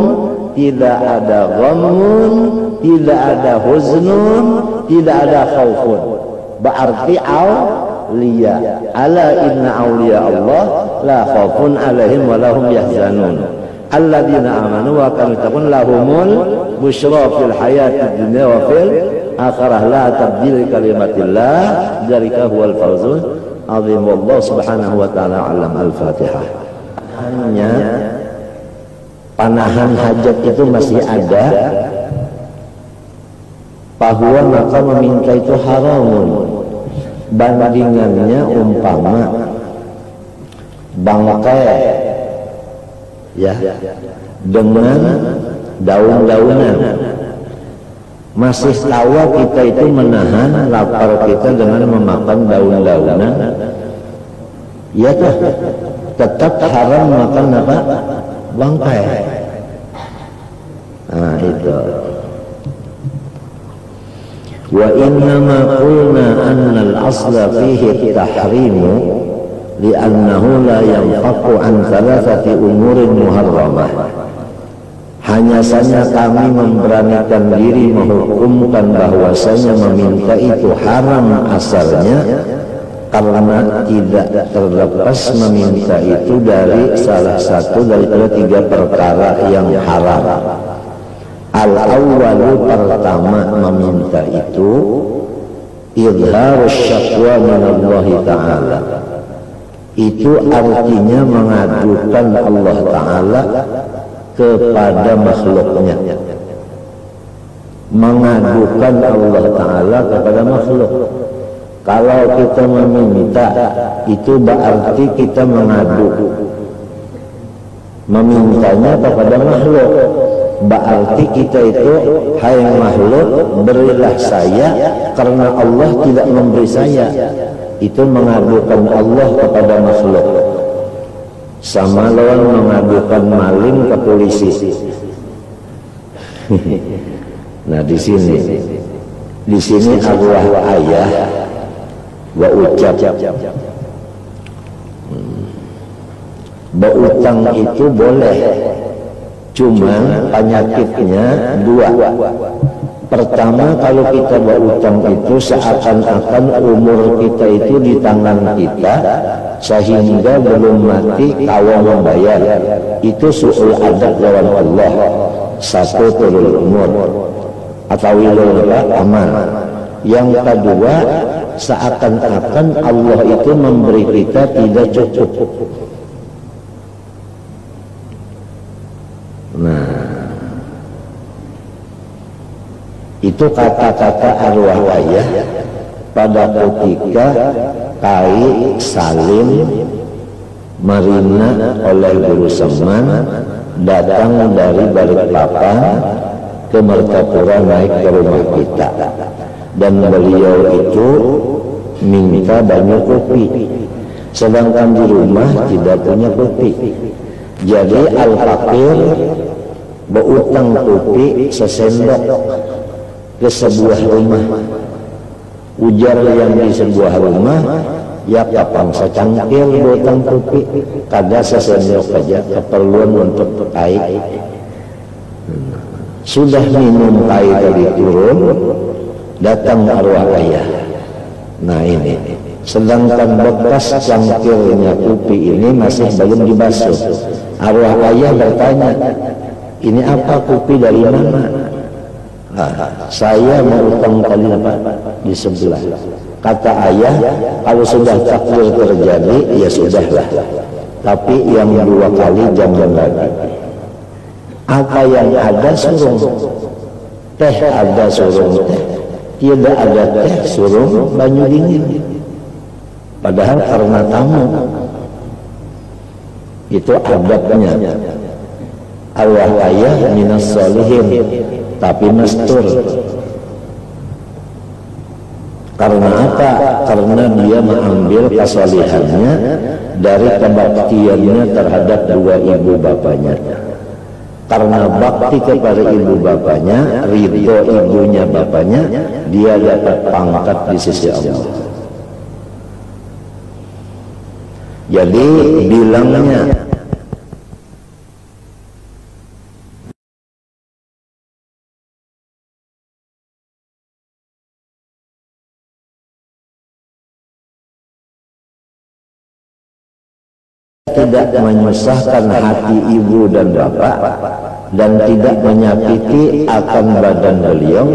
B: tidak ada ghamun, tidak ada huznun, tidak ada khaufun. Berarti awliya, ala inna awliya Allah la khaufun alaihim wa lahum yahzanun alladzina amanu wa kanu yattaqun lahumul busyra fil hayatid dunya wa fil akhirah la tabdil kalimatillah dzalika huwal fawzul azim. Wallahu subhanahu wa ta'ala alam. Al-Fatihah. Hanya panahan hajat itu masih ada, bahwa maka meminta itu haramun. Bandingannya umpama bangkai ya dengan daun-daunan. Masih tawa kita itu menahan lapar kita dengan memakan daun-daunan, ya toh tetap haram makan apa? Bangkai. Nah itu. Wa innama qulna anna al-asla fihi at-tahrimu li'annahu la yanfaqu an thalathati umurin muharramah. Hanya saja kami memberanikan diri menghukumkan bahwasanya meminta itu haram asalnya karena tidak terlepas meminta itu dari salah satu daripada 3 perkara yang haram. Al-awwalu, pertama meminta itu idharus syakwa minallahi ta'ala. Itu artinya mengadukan Allah Ta'ala kepada makhluknya, mengadukan Allah Ta'ala kepada makhluk. Kalau kita meminta, itu berarti kita mengadu, memintanya kepada makhluk. Berarti kita itu, hai makhluk, berilah saya karena Allah tidak memberi saya. Itu mengadukan Allah kepada makhluk. Sama lawan mengadukan maling ke polisi. Nah di sini arwah ayah berucap, berutang itu boleh, cuma penyakitnya dua. Pertama, kalau kita berutang itu seakan-akan umur kita itu di tangan kita, sehingga belum mati kawal membayar. Itu su'ul adab lawan Allah. Satu, turun umur atau wilul aman. Yang kedua, seakan-akan Allah itu memberi kita tidak cukup. Nah, itu kata-kata arwah ayah pada ketika Kai Salim Marina oleh Guru Seman datang dari Balikpapan ke Martapura naik ke rumah kita, dan beliau itu minta banyak kopi, sedangkan di rumah tidak punya kopi. Jadi Al-Fakir berutang kopi sesendok ke sebuah rumah. Ujar yang di sebuah rumah, ya kapang secangkir berutang kopi, kada sesendok saja, keperluan untuk air. Sudah minum air tadi turun, datang arwah ayah. Nah ini, sedangkan bekas cangkirnya kopi ini masih belum dibasuh. Arwah ayah bertanya, ini apa, kopi dari mana? Saya mau utang kali apa? Di sebelah. Kata ayah, kalau sudah takdir terjadi, ya sudahlah. Tapi yang dua kali jangan lagi. Apa yang ada surung teh, ada surung teh. Tidak ada teh, surung banyu dingin. Padahal karena tamu. Itu adabnya. Arwah ayah minas solihin, tapi mastur. Karena apa? Karena dia mengambil kesalihannya dari kebaktiannya terhadap dua ibu bapaknya. Karena bakti kepada ibu bapaknya, ridho ibunya bapaknya, dia dapat pangkat di sisi Allah. Jadi bilangnya tidak menyusahkan hati ibu dan bapak, dan tidak menyakiti akan badan beliau.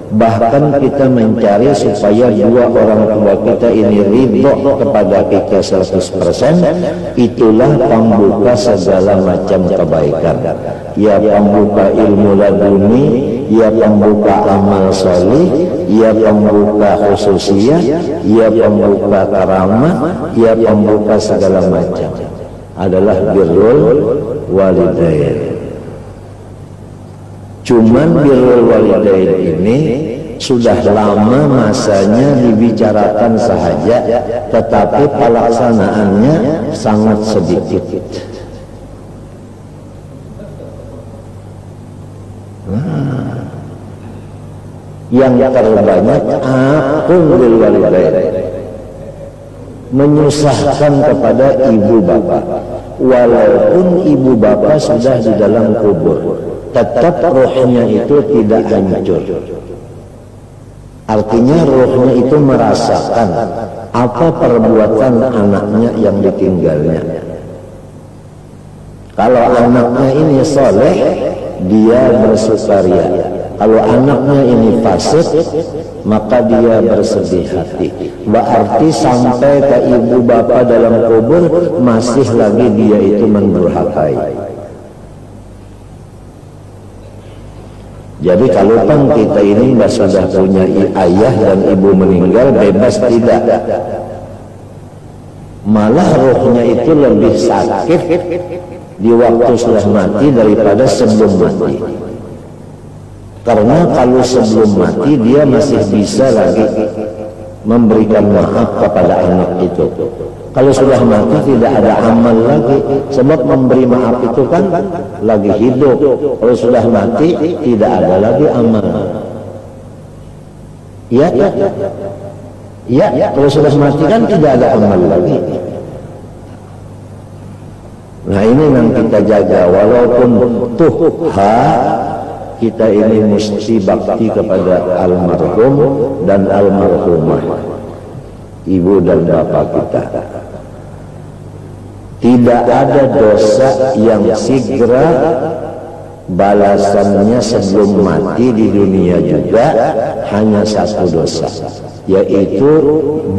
B: Bahkan kita mencari supaya dua orang tua kita ini ridho kepada kita 100%. Itulah pembuka segala macam kebaikan. Ya pembuka ilmu laduni, ya pembuka amal solih, ya pembuka khususiyah, ya pembuka karamah, ya pembuka segala macam. Adalah birrul walidain. Cuman birrul walidain ini sudah lama masanya dibicarakan sahaja, tetapi pelaksanaannya sangat sedikit. Yang terbanyak akun bil walidain, menyusahkan kepada ibu bapak. Walaupun ibu bapak sudah di dalam kubur, tetap rohnya itu tidak hancur. Artinya rohnya itu merasakan apa perbuatan anaknya yang ditinggalnya. Kalau anaknya ini soleh, dia bersukaria. Kalau anaknya ini fasik, maka dia bersedih hati. Berarti sampai ke ibu bapa dalam kubur masih lagi dia itu mendurhakai. Jadi kalau pun kita ini sudah punya ayah dan ibu meninggal, bebas tidak. Malah rohnya itu lebih sakit di waktu sudah mati daripada sebelum mati. Karena kalau sebelum mati dia masih bisa lagi memberikan maaf kepada anak itu. Kalau sudah mati tidak ada amal lagi, sebab memberi maaf itu kan lagi hidup. Kalau sudah mati tidak ada lagi amal. Ya, kalau sudah mati kan tidak ada amal lagi. Nah ini yang kita jaga, walaupun kita ini mesti bakti kepada almarhum dan almarhumah, ibu dan bapak kita. Tidak ada dosa yang segera balasannya sebelum mati di dunia juga, hanya satu dosa, yaitu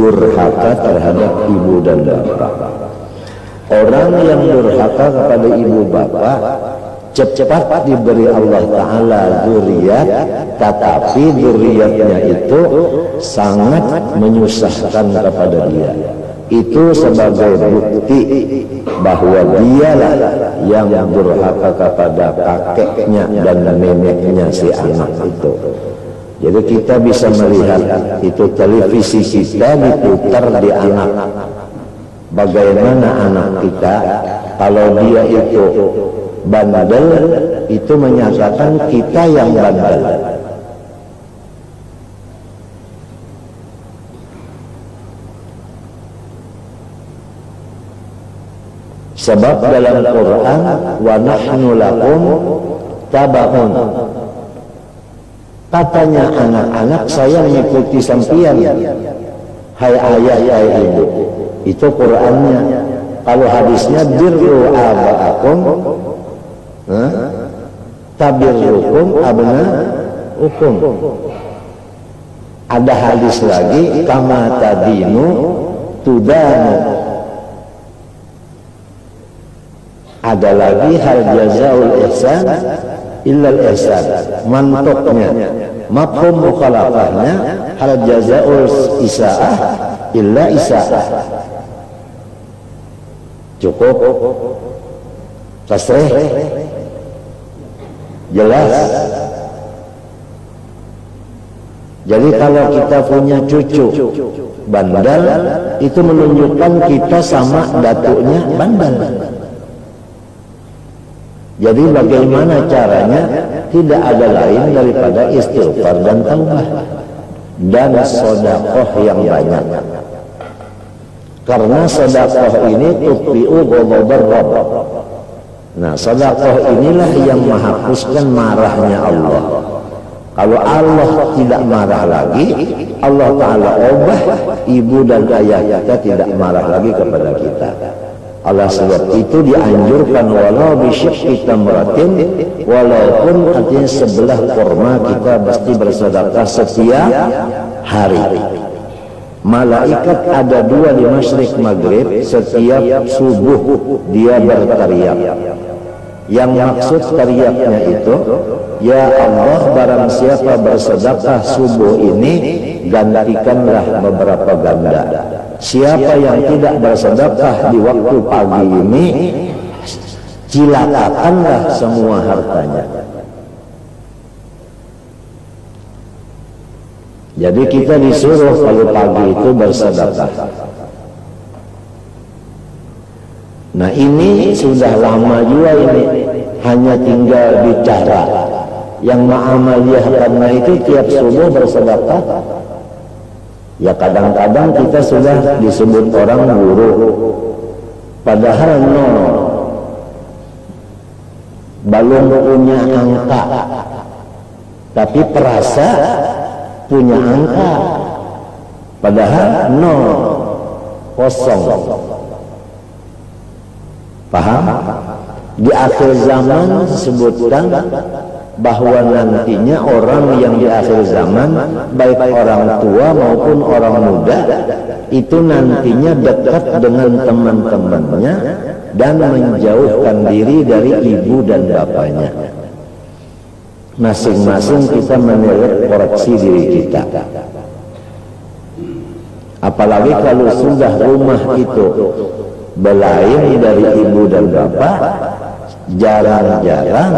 B: durhaka terhadap ibu dan bapak. Orang yang durhaka kepada ibu bapak cepat diberi Allah Ta'ala zuriat, tetapi zuriatnya itu sangat menyusahkan kepada dia. Itu sebagai bukti bahwa dialah yang durhaka kepada kakeknya dan neneknya si anak itu. Jadi kita bisa melihat itu televisi kita diputar di anak. Bagaimana anak kita kalau dia itu bandel, itu menyatakan kita yang bandel. Sebab dalam Quran, wa nahnu lakum tabaun, katanya anak-anak saya mengikuti sampian, hai ayah, hai ibu. Itu Qurannya. Kalau hadisnya birru aba'akum tabirrukum abna'ukum. Ada hadis lagi, kama tadinu tudanu. Ada lagi, hal jazaul ihsan illal ihsan. Mantoknya, mafhum mukhalafahnya, hal jazaul isaah illa isaah. Cukup tasrih, jelas. Jadi kalau kita punya cucu bandel, itu menunjukkan kita sama datuknya bandel. Jadi bagaimana caranya? Tidak ada lain daripada istighfar dan taubah dan sedekah yang banyak. Karena sedekah ini tutfi'u ghadabar Rabb. Nah, sedekah inilah yang menghapuskan marahnya Allah. Kalau Allah tidak marah lagi, Allah Ta'ala ubah ibu dan ayah kita tidak marah lagi kepada kita. Allah sebab itu dianjurkan walau bisyikki tamratin, walaupun artinya sebelah kurma kita mesti bersedekah setiap hari. Malaikat ada dua di masyrik maghrib, setiap subuh dia berteriak. Yang maksud teriaknya itu, ya Allah, barang siapa bersedekah subuh ini, gantikanlah beberapa ganda. Siapa yang tidak bersedekah di waktu pagi ini, cilakakanlah semua hartanya. Jadi kita disuruh kalau pagi itu bersedekah. Nah ini sudah lama juga ini, hanya tinggal bicara. Yang ma'amaliyah karena itu tiap subuh bersedekah. Ya kadang-kadang kita sudah disebut orang guru, padahal belum punya angka, tapi perasa punya angka, padahal kosong. Paham? Di akhir zaman disebutkan bahwa nantinya orang yang di akhir zaman, baik orang tua maupun orang muda, itu nantinya dekat dengan teman-temannya dan menjauhkan diri dari ibu dan bapaknya. masing-masing kita menilai koreksi diri kita. Apalagi kalau sudah rumah itu belain dari ibu dan bapak, jarang-jarang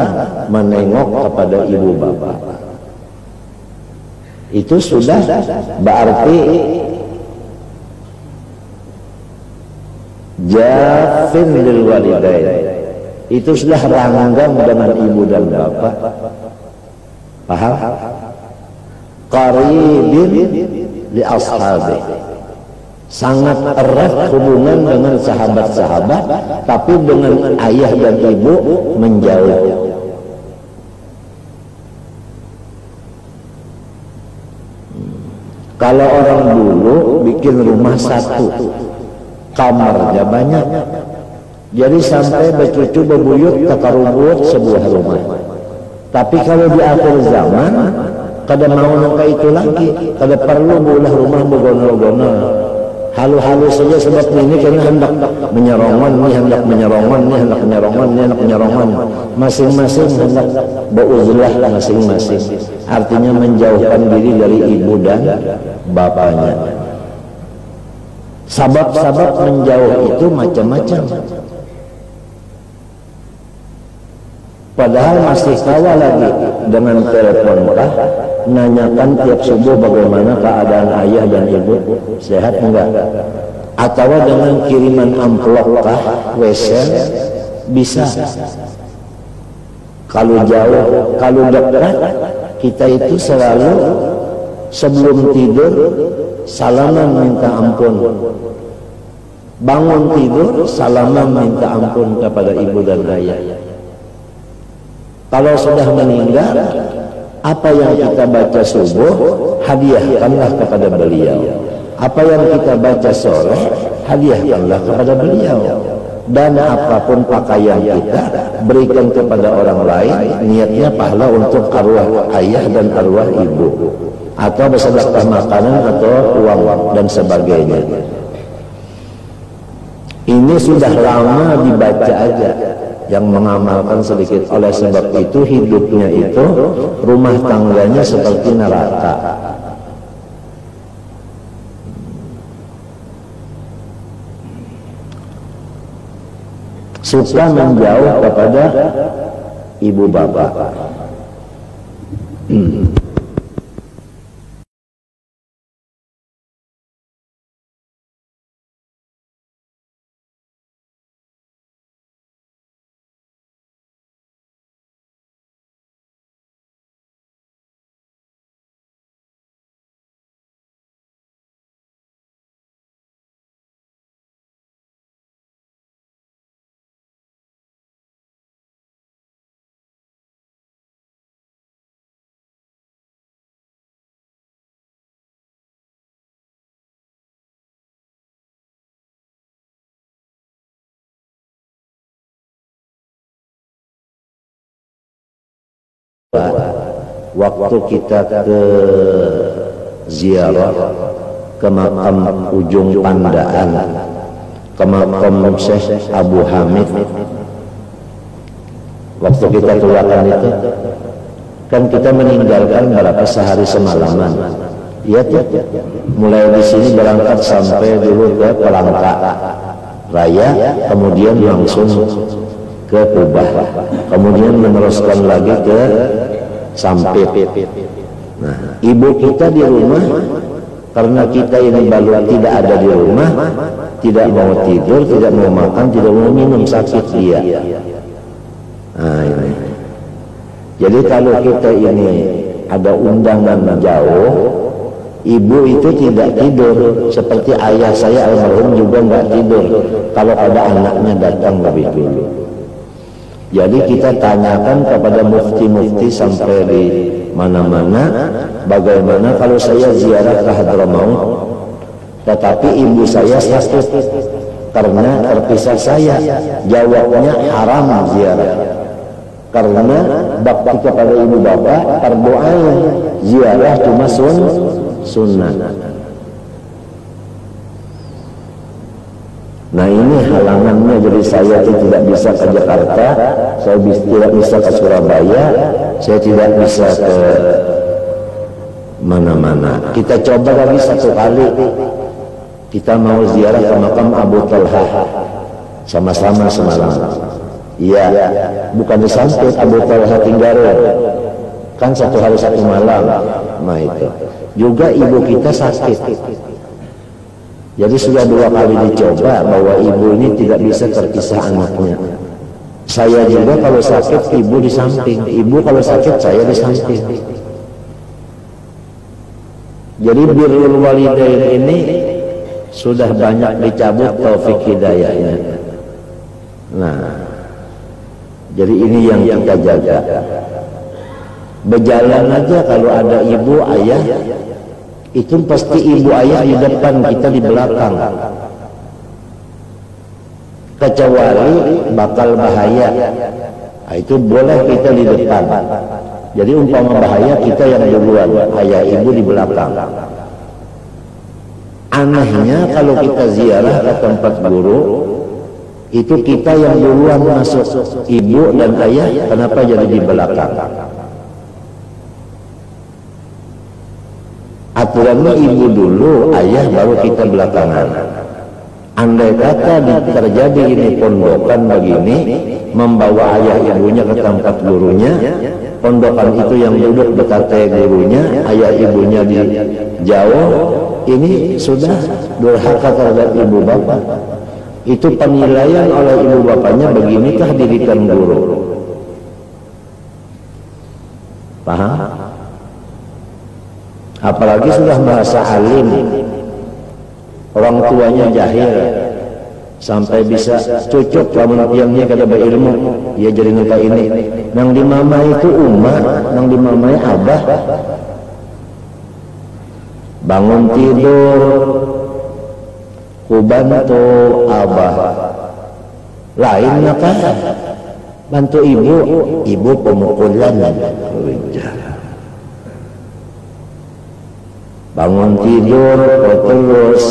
B: menengok kepada ibu bapak. Itu sudah berarti jafin lil walidain. Itu sudah ranggang dengan ibu dan bapak. Paham? Qaribin li ashabi. Sangat erat hubungan dengan sahabat-sahabat, tapi dengan ayah dan ibu menjauh. Kalau orang dulu bikin rumah satu, kamarnya banyak, jadi sampai bercucu bebuyut takarubut sebuah rumah. Tapi kalau di akhir zaman, kada mau nangka itu lagi, kada perlu bulah rumah begonol-gonol. Halu-halu saja sebab ini karena hendak menyerongan, ini hendak menyerongan, ini hendak menyerongan, ini hendak menyerongan. Masing-masing hendak beuzlah masing-masing. Artinya menjauhkan diri dari ibu dan bapaknya. Sabab-sabab menjauh itu macam-macam. Padahal masih kawal lagi dengan telepon kah, nanyakan tiap subuh bagaimana keadaan ayah dan ibu, sehat enggak? Atau dengan kiriman amplop kah, wesel, bisa. Kalau jauh, kalau dekat, kita itu selalu sebelum tidur salaman minta ampun. Bangun tidur salaman minta ampun kepada ibu dan ayah. Kalau sudah meninggal, apa yang kita baca subuh, hadiahkanlah kepada beliau. Apa yang kita baca sore, hadiahkanlah kepada beliau. Dan apapun pakaian kita, berikan kepada orang lain, niatnya pahala untuk arwah ayah dan arwah ibu. Atau bersedekah makanan atau uang dan sebagainya. Ini sudah lama dibaca aja. Yang mengamalkan sedikit. Oleh sebab itu hidupnya itu rumah tangganya seperti neraka. Suka menjauh kepada ibu bapak. Waktu kita ke ziarah ke makam Ujung Pandaan, ke makam Syekh Abu Hamid, waktu kita keluarkan itu kan kita meninggalkan berapa sehari semalaman. Iya tuh, mulai di sini berangkat sampai dulu ke Palangka Raya, kemudian langsung ke Kubah, kemudian meneruskan lagi ke Sampit. Nah, ibu kita di rumah, karena kita ini baru tidak ada di rumah, tidak mau tidur, tidak mau makan, tidak mau minum, sakit dia. Nah, ini. Jadi kalau kita ini ada undangan jauh, ibu itu tidak tidur, seperti ayah saya almarhum juga nggak tidur kalau ada anaknya datang lebih dulu. Jadi kita tanyakan kepada mufti-mufti sampai di mana-mana, bagaimana kalau saya ziarah ke Hadramaut, tetapi ibu saya sakit karena terpisah saya. Jawabnya haram ziarah, karena bakti kepada ibu bapak terdoain, ziarah cuma sunnah. Nah ini halangannya, jadi saya tidak bisa ke Jakarta, saya tidak bisa ke Surabaya, saya tidak bisa ke mana-mana. Kita coba lagi satu kali, kita mau ziarah ke makam Abu Talha sama-sama semalam. Iya, bukan disampit Abu Talha tinggal kan satu hari satu malam. Nah itu juga ibu kita sakit, jadi sudah 2 kali dicoba bahwa ibu ini tidak bisa terpisah anaknya. Saya juga kalau sakit ibu di samping, ibu kalau sakit saya di samping. Jadi birrul walidain ini sudah banyak dicabut taufik hidayahnya. Nah, jadi ini yang kita jaga. Berjalan aja kalau ada ibu ayah, itu pasti ibu ayah di depan, kita di belakang. Kecuali bakal bahaya, nah, itu boleh kita di depan. Jadi umpama bahaya kita yang duluan, ayah ibu di belakang. Anehnya kalau kita ziarah ke tempat guru, itu kita yang duluan masuk, ibu dan ayah kenapa jadi di belakang? Aturannya ibu dulu, ayah baru kita belakangan. Andai kata terjadi ini pondokan begini, membawa ayah ibunya ke tempat gurunya, pondokan itu yang duduk dekat gurunya, ayah ibunya di jauh, ini sudah durhaka terhadap ibu bapak. Itu penilaian oleh ibu bapaknya, beginikah didikan guru. Paham? Apalagi sudah bahasa alim, orang tuanya jahil, sampai bisa cocok lamun tiangnya kada berilmu, ia jadi nuka ini. Nang di mama itu umma, nang di mama abah. Bangun tidur, ku bantu abah. Lain naka, bantu ibu, ibu pemukulan. Bangun tidur, terus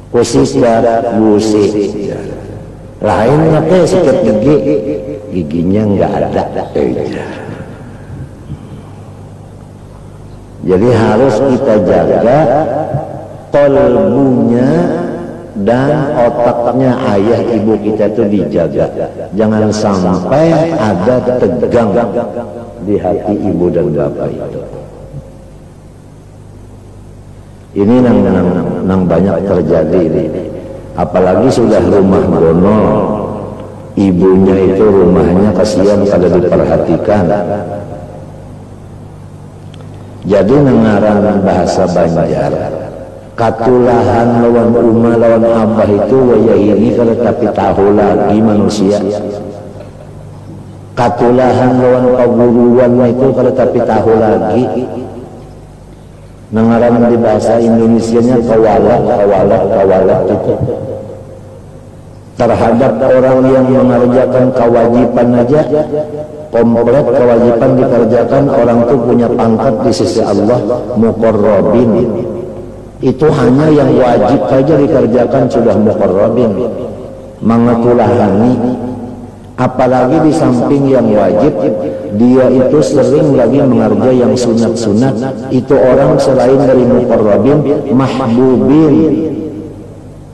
B: kusisgar, gusik. Lain apa sikat gigi, giginya nggak ada. Jadi harus kita jaga kolbunya dan otaknya ayah ibu kita itu dijaga. Jangan sampai ada tegang di hati ibu dan bapak itu. Ini nang banyak terjadi ini. Apalagi sudah rumah gono, ibunya itu rumahnya kasihan kada diperhatikan. Jadi nengaran bahasa Banjar, katulahan lawan umah lawan abah itu waya ini kada tapi tahu lagi manusia. Katulahan lawan paguruan itu kada tapi tahu lagi. Nengaran di bahasa Indonesianya kawalat itu. Terhadap orang yang mengerjakan kewajiban aja, komplit kewajiban dikerjakan, orang itu punya pangkat di sisi Allah muqarrabin. Itu hanya yang wajib saja dikerjakan sudah muqarrabin, mengetulahani. Apalagi di samping yang wajib, dia itu sering lagi mengerja yang sunat-sunat. Itu orang selain dari muqarrabin, mahbubin.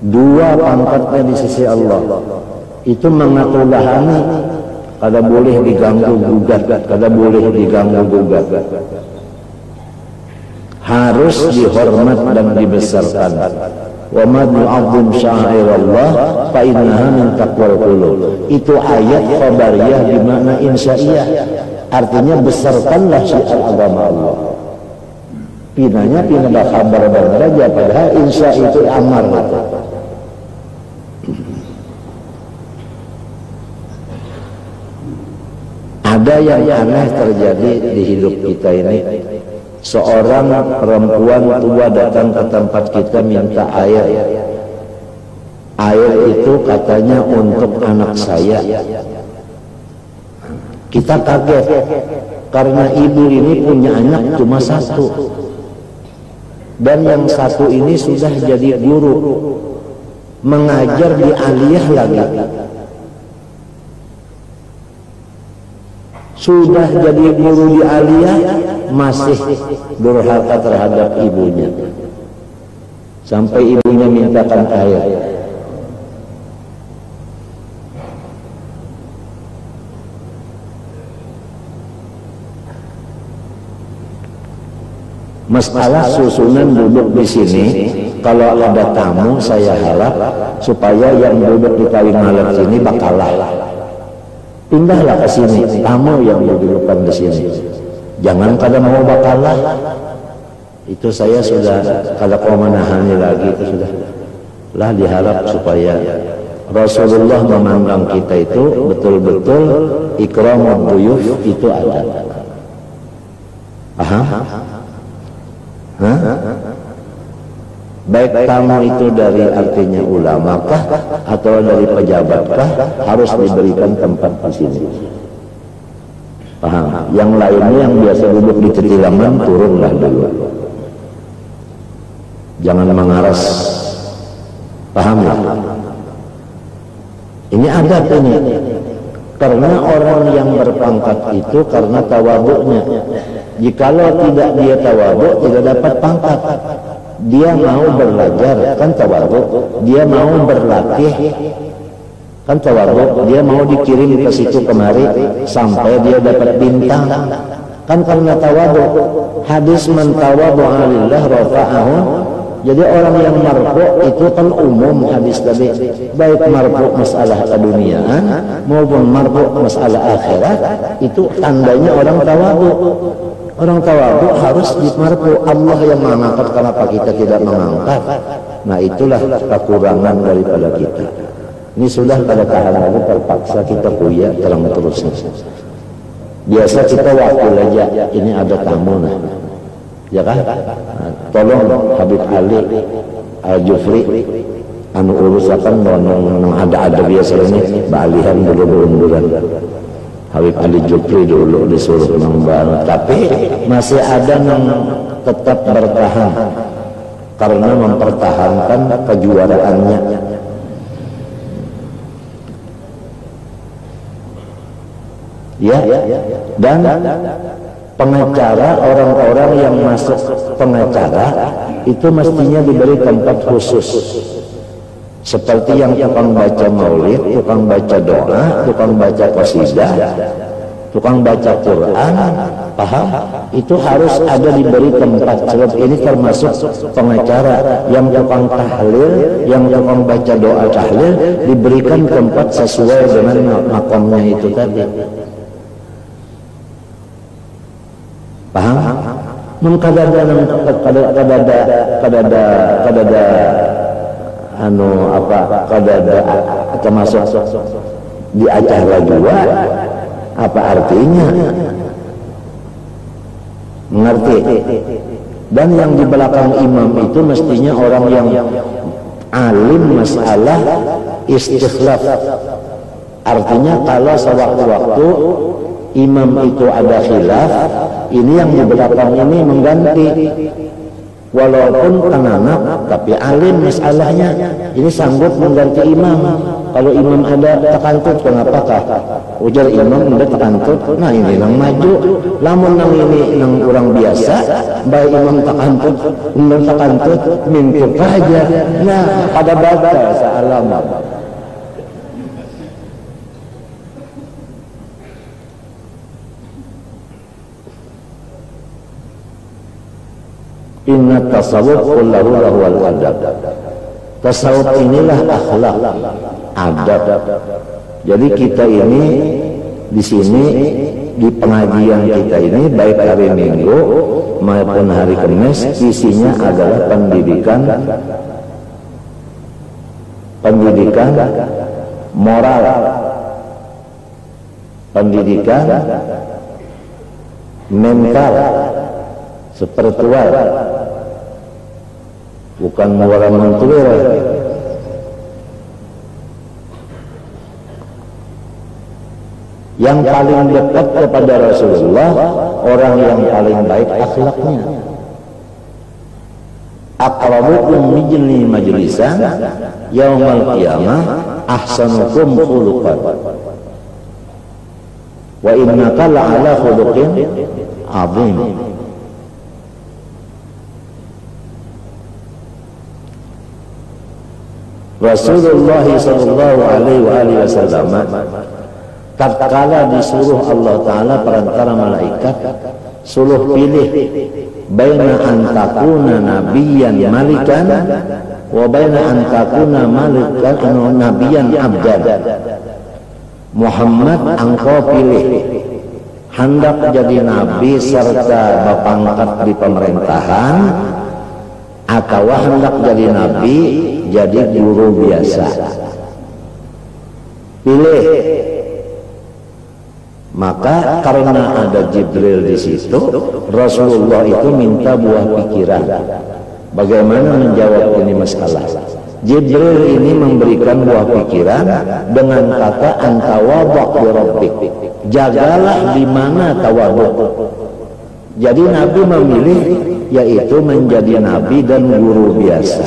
B: 2 pangkatnya di sisi Allah. Itu mengetulahani, kada boleh diganggu gugat, kada boleh diganggu gugat. Harus dihormat dan dibesarkan. Wa man yu'azzim sya'airallah fa innaha min taqwal qulub. Itu ayat khabariyah di makna insya'iyah. Artinya besarkanlah syiar agama Allah. Pinanya pina kabar aja, padahal insya itu amar. Ada yang aneh terjadi di hidup kita ini. Seorang perempuan tua datang ke tempat kita minta air. Air itu katanya untuk anak saya. Kita kaget karena ibu ini punya anak cuma 1. Dan yang 1 ini sudah jadi guru, mengajar di aliyah lagi. sudah jadi guru di aliyah masih durhaka terhadap ibunya, sampai ibunya mintakan air. Masalah susunan duduk di sini, kalau ada tamu saya harap supaya yang duduk di paling malam sini bakalah pindahlah ke sini, tamu yang dudukkan di sini. Jangan kada mau bakalah. Itu saya sudah kada mau menahani lagi, itu sudah lah diharap supaya Rasulullah memandang kita itu betul-betul ikramul duyuf itu ada. Paham? Hah? Baik tamu itu dari artinya ulama kah atau dari pejabat kah, harus diberikan tempat di sini. Paham? Yang lainnya yang biasa duduk di cetilangan turunlah dulu. Jangan mengaras. Paham ya? Ini adab ini. Karena orang yang berpangkat itu karena tawaduknya. Jikalau tidak dia tawaduk, tidak dapat pangkat. Dia mau belajar, kan tawaduk. Dia mau berlatih, kan tawaduk. Dia mau dikirim ke situ kemari sampai dia dapat bintang, kan karena tawaduk. Hadis man tawaddu'a lillah rafa'ahu. Jadi orang yang marfu itu kan umum hadis tadi, baik marfu masalah keduniaan maupun marfu masalah akhirat, itu tandanya orang tawadhu. Orang tawadhu harus dimarfu. Allah yang mengangkat, kenapa kita tidak mengangkat? Nah itulah kekurangan daripada kita. Ini sudah pada tahan lagi, terpaksa kita kuya dalam terusnya. Biasa kita wakil aja, ini ada tamu nah, ya kan? Nah, tolong Habib Ali Al-Jufri anu urusakan nang ada biasa ini balihan dulu-duluan. Habib Ali Jufri dulu disuruh membangun, tapi masih ada yang tetap bertahan karena mempertahankan kejuaraannya. Ya, dan pengacara, orang-orang yang masuk pengacara itu mestinya diberi tempat khusus, seperti yang tukang baca maulid, tukang baca doa, tukang baca qasidah, tukang baca Quran. Paham? Itu harus ada diberi tempat. Sebab ini termasuk pengacara. Yang tukang tahlil, yang tukang baca doa tahlil, diberikan tempat sesuai dengan makamnya itu tadi. Paham? Kadada anu apa, kadada termasuk di acara juga, apa artinya? Mengerti? Dan yang di belakang imam itu mestinya orang yang alim masalah istikhlaf. Artinya kalau sewaktu-waktu imam itu ada khilaf, ini yang di belakang ini mengganti. Walaupun anak tapi alim masalahnya, ini sanggup mengganti imam. Kalau imam ada tekantut, kenapakah? Ujar imam ada tekantut, nah ini nang maju. Lamun nang ini nang orang biasa, baik imam tekantut, imam tekantut, mintuk aja. Nah pada batal sealamat. Inna tasawuf kullahu lahu al-adab. Tasawuf inilah akhlak, adab. Jadi kita ini di sini di pengajian kita ini baik hari Minggu maupun hari Kamis isinya adalah pendidikan moral, pendidikan mental, spiritual, bukan moral mentulir. Yang paling dekat kepada Rasulullah, orang yang paling baik akhlaknya. Aqrabukum minni majlisan yaumal qiyamah ahsanukum khuluqan. Wa innaka la'ala khuluqin azim. Rasulullah sallallahu alaihi wasallam tatkala disuruh Allah Ta'ala perantara malaikat suruh pilih baina antakuna nabiyan malikan wa baina antakuna malikan nabiyan abdan. Muhammad, engkau pilih hendak jadi nabi serta berpangkat di pemerintahan atau hendak jadi nabi jadi guru biasa. Pilih. Maka karena ada Jibril di situ, Rasulullah itu minta buah pikiran. Bagaimana menjawab ini masalah? Jibril ini memberikan buah pikiran dengan kata antawadhu bi rabbik. Jagalah di mana tawadhu. Jadi Nabi memilih yaitu menjadi nabi dan guru biasa.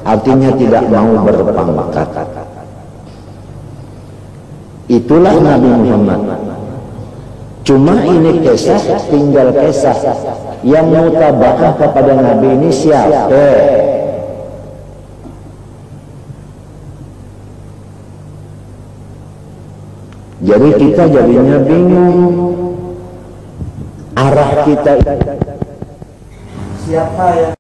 B: Artinya tidak mau berpangkat. Itulah Nabi Muhammad. Cuma ini kisah, tinggal kisah. Yang mutaba'ah kepada Nabi ini siapa? Jadi kita jadinya bingung. Arah kita siapa ya?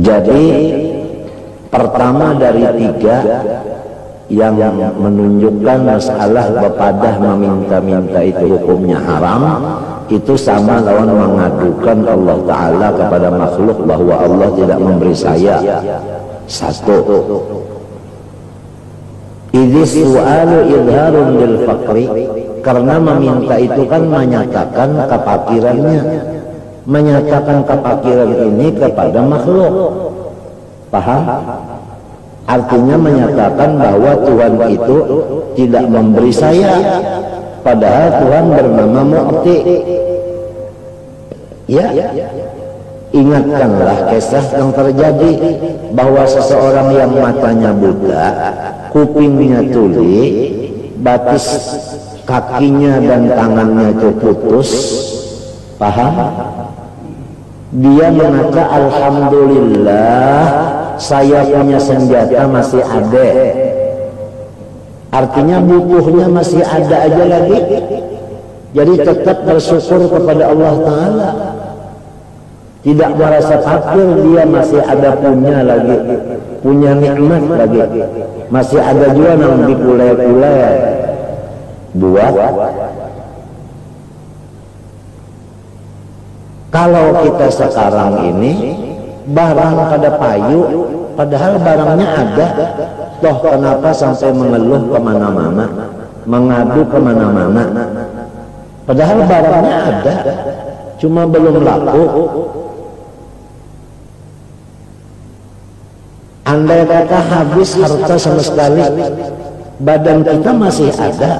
B: Jadi pertama dari tiga yang menunjukkan masalah bepadah meminta-minta itu hukumnya haram, itu sama lawan mengadukan Allah Ta'ala kepada makhluk bahwa Allah tidak memberi saya. Satu, idhis su'alu idharun lil faqri, karena meminta itu kan menyatakan kefakirannya, menyatakan kefakiran ini kepada makhluk. Paham? Artinya menyatakan bahwa Tuhan itu tidak memberi saya, padahal Tuhan bernama Mu'ti. Ya, ingatkanlah kisah yang terjadi bahwa seseorang yang matanya buta, kupingnya tuli, batis kakinya dan tangannya itu putus. Paham? Dia mengatakan alhamdulillah saya punya senjata masih ada. Artinya butuhnya masih ada aja lagi. Jadi tetap bersyukur kepada Allah Ta'ala. Tidak merasa fakir, dia masih ada punya lagi, punya nikmat lagi. Masih ada juga yang dipulai-pulai buat. Kalau kita sekarang ini barang pada payu, padahal barangnya ada, toh kenapa sampai mengeluh kemana-mana, mengadu kemana-mana, padahal barangnya ada, cuma belum laku. Andai kata habis harta sama sekali, badan kita masih ada,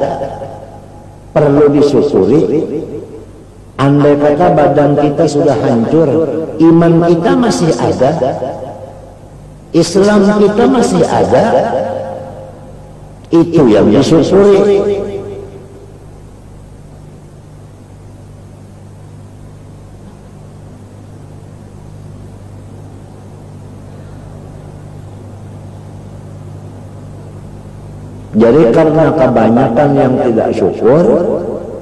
B: perlu disyukuri. Andai kata badan kita sudah hancur, iman kita masih ada, Islam kita masih ada, itu yang disyukuri. Jadi karena kebanyakan yang tidak syukur,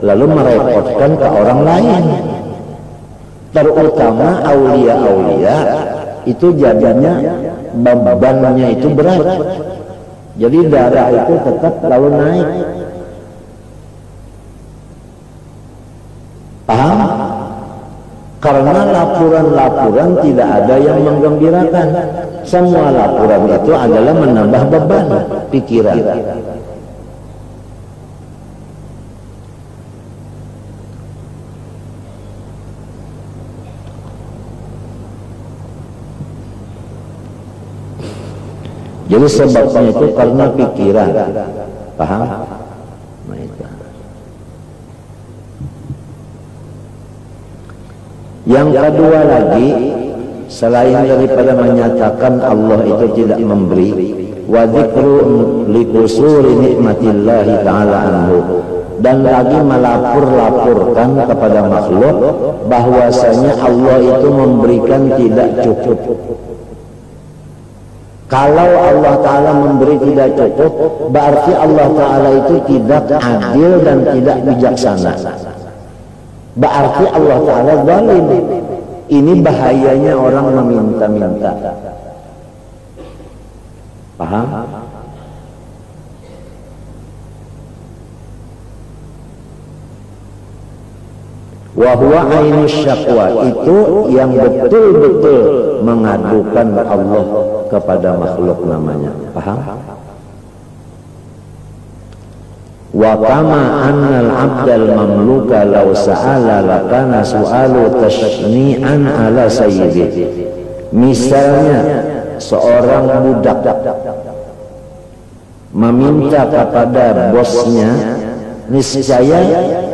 B: lalu merepotkan ke orang lain, terutama aulia-aulia, itu jadinya bebannya itu berat. Jadi darah itu tetap lalu naik. Paham? Karena laporan-laporan tidak ada yang menggembirakan. Semua laporan itu adalah menambah beban pikiran. Jadi sebabnya itu karena pikiran. Paham? Nah, itu. Yang kedua lagi, selain daripada menyatakan Allah itu tidak memberi, wa dzikru liqusuri nikmatillahi ta'ala anhu, dan lagi melapor-laporkan kepada makhluk bahwasanya Allah itu memberikan tidak cukup. Kalau Allah Ta'ala memberi tidak cukup, berarti Allah Ta'ala itu tidak adil dan tidak bijaksana. Berarti Allah Ta'ala zalim. Ini bahayanya orang meminta-minta. Paham? Wahwa ainus syakwa, itu yang betul-betul mengadukan Allah kepada makhluk namanya. Paham? Wa kama annal abdal mamluka law sa'ala lakana su'alu tashni'an ala sayyidi. Misalnya seorang budak meminta kepada bosnya, niscaya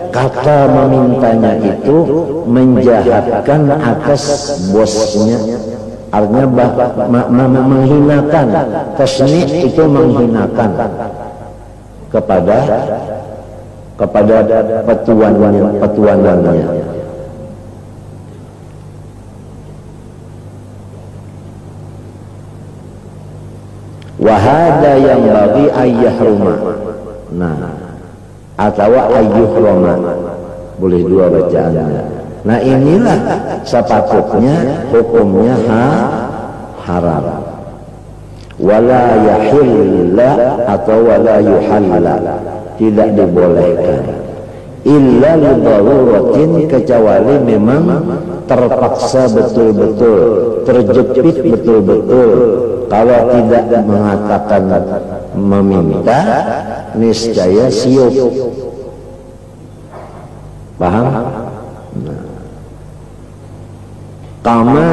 B: kata memintanya itu menjahatkan atas bosnya, artinya menghinakan. Tasni' itu menghinakan kepada petuanannya. Wahada yang bagi ayyahruma. Nah, atau ayyuhrama, boleh dua bacaannya. Nah, inilah sepatutnya hukumnya haram. Wala yahilla atau wala yuhalla, tidak dibolehkan. Illa lidaruratin, kecuali memang terpaksa betul-betul, terjepit betul-betul. Kalau tidak mengatakan meminta, niscaya siup. Paham? Nah. Kama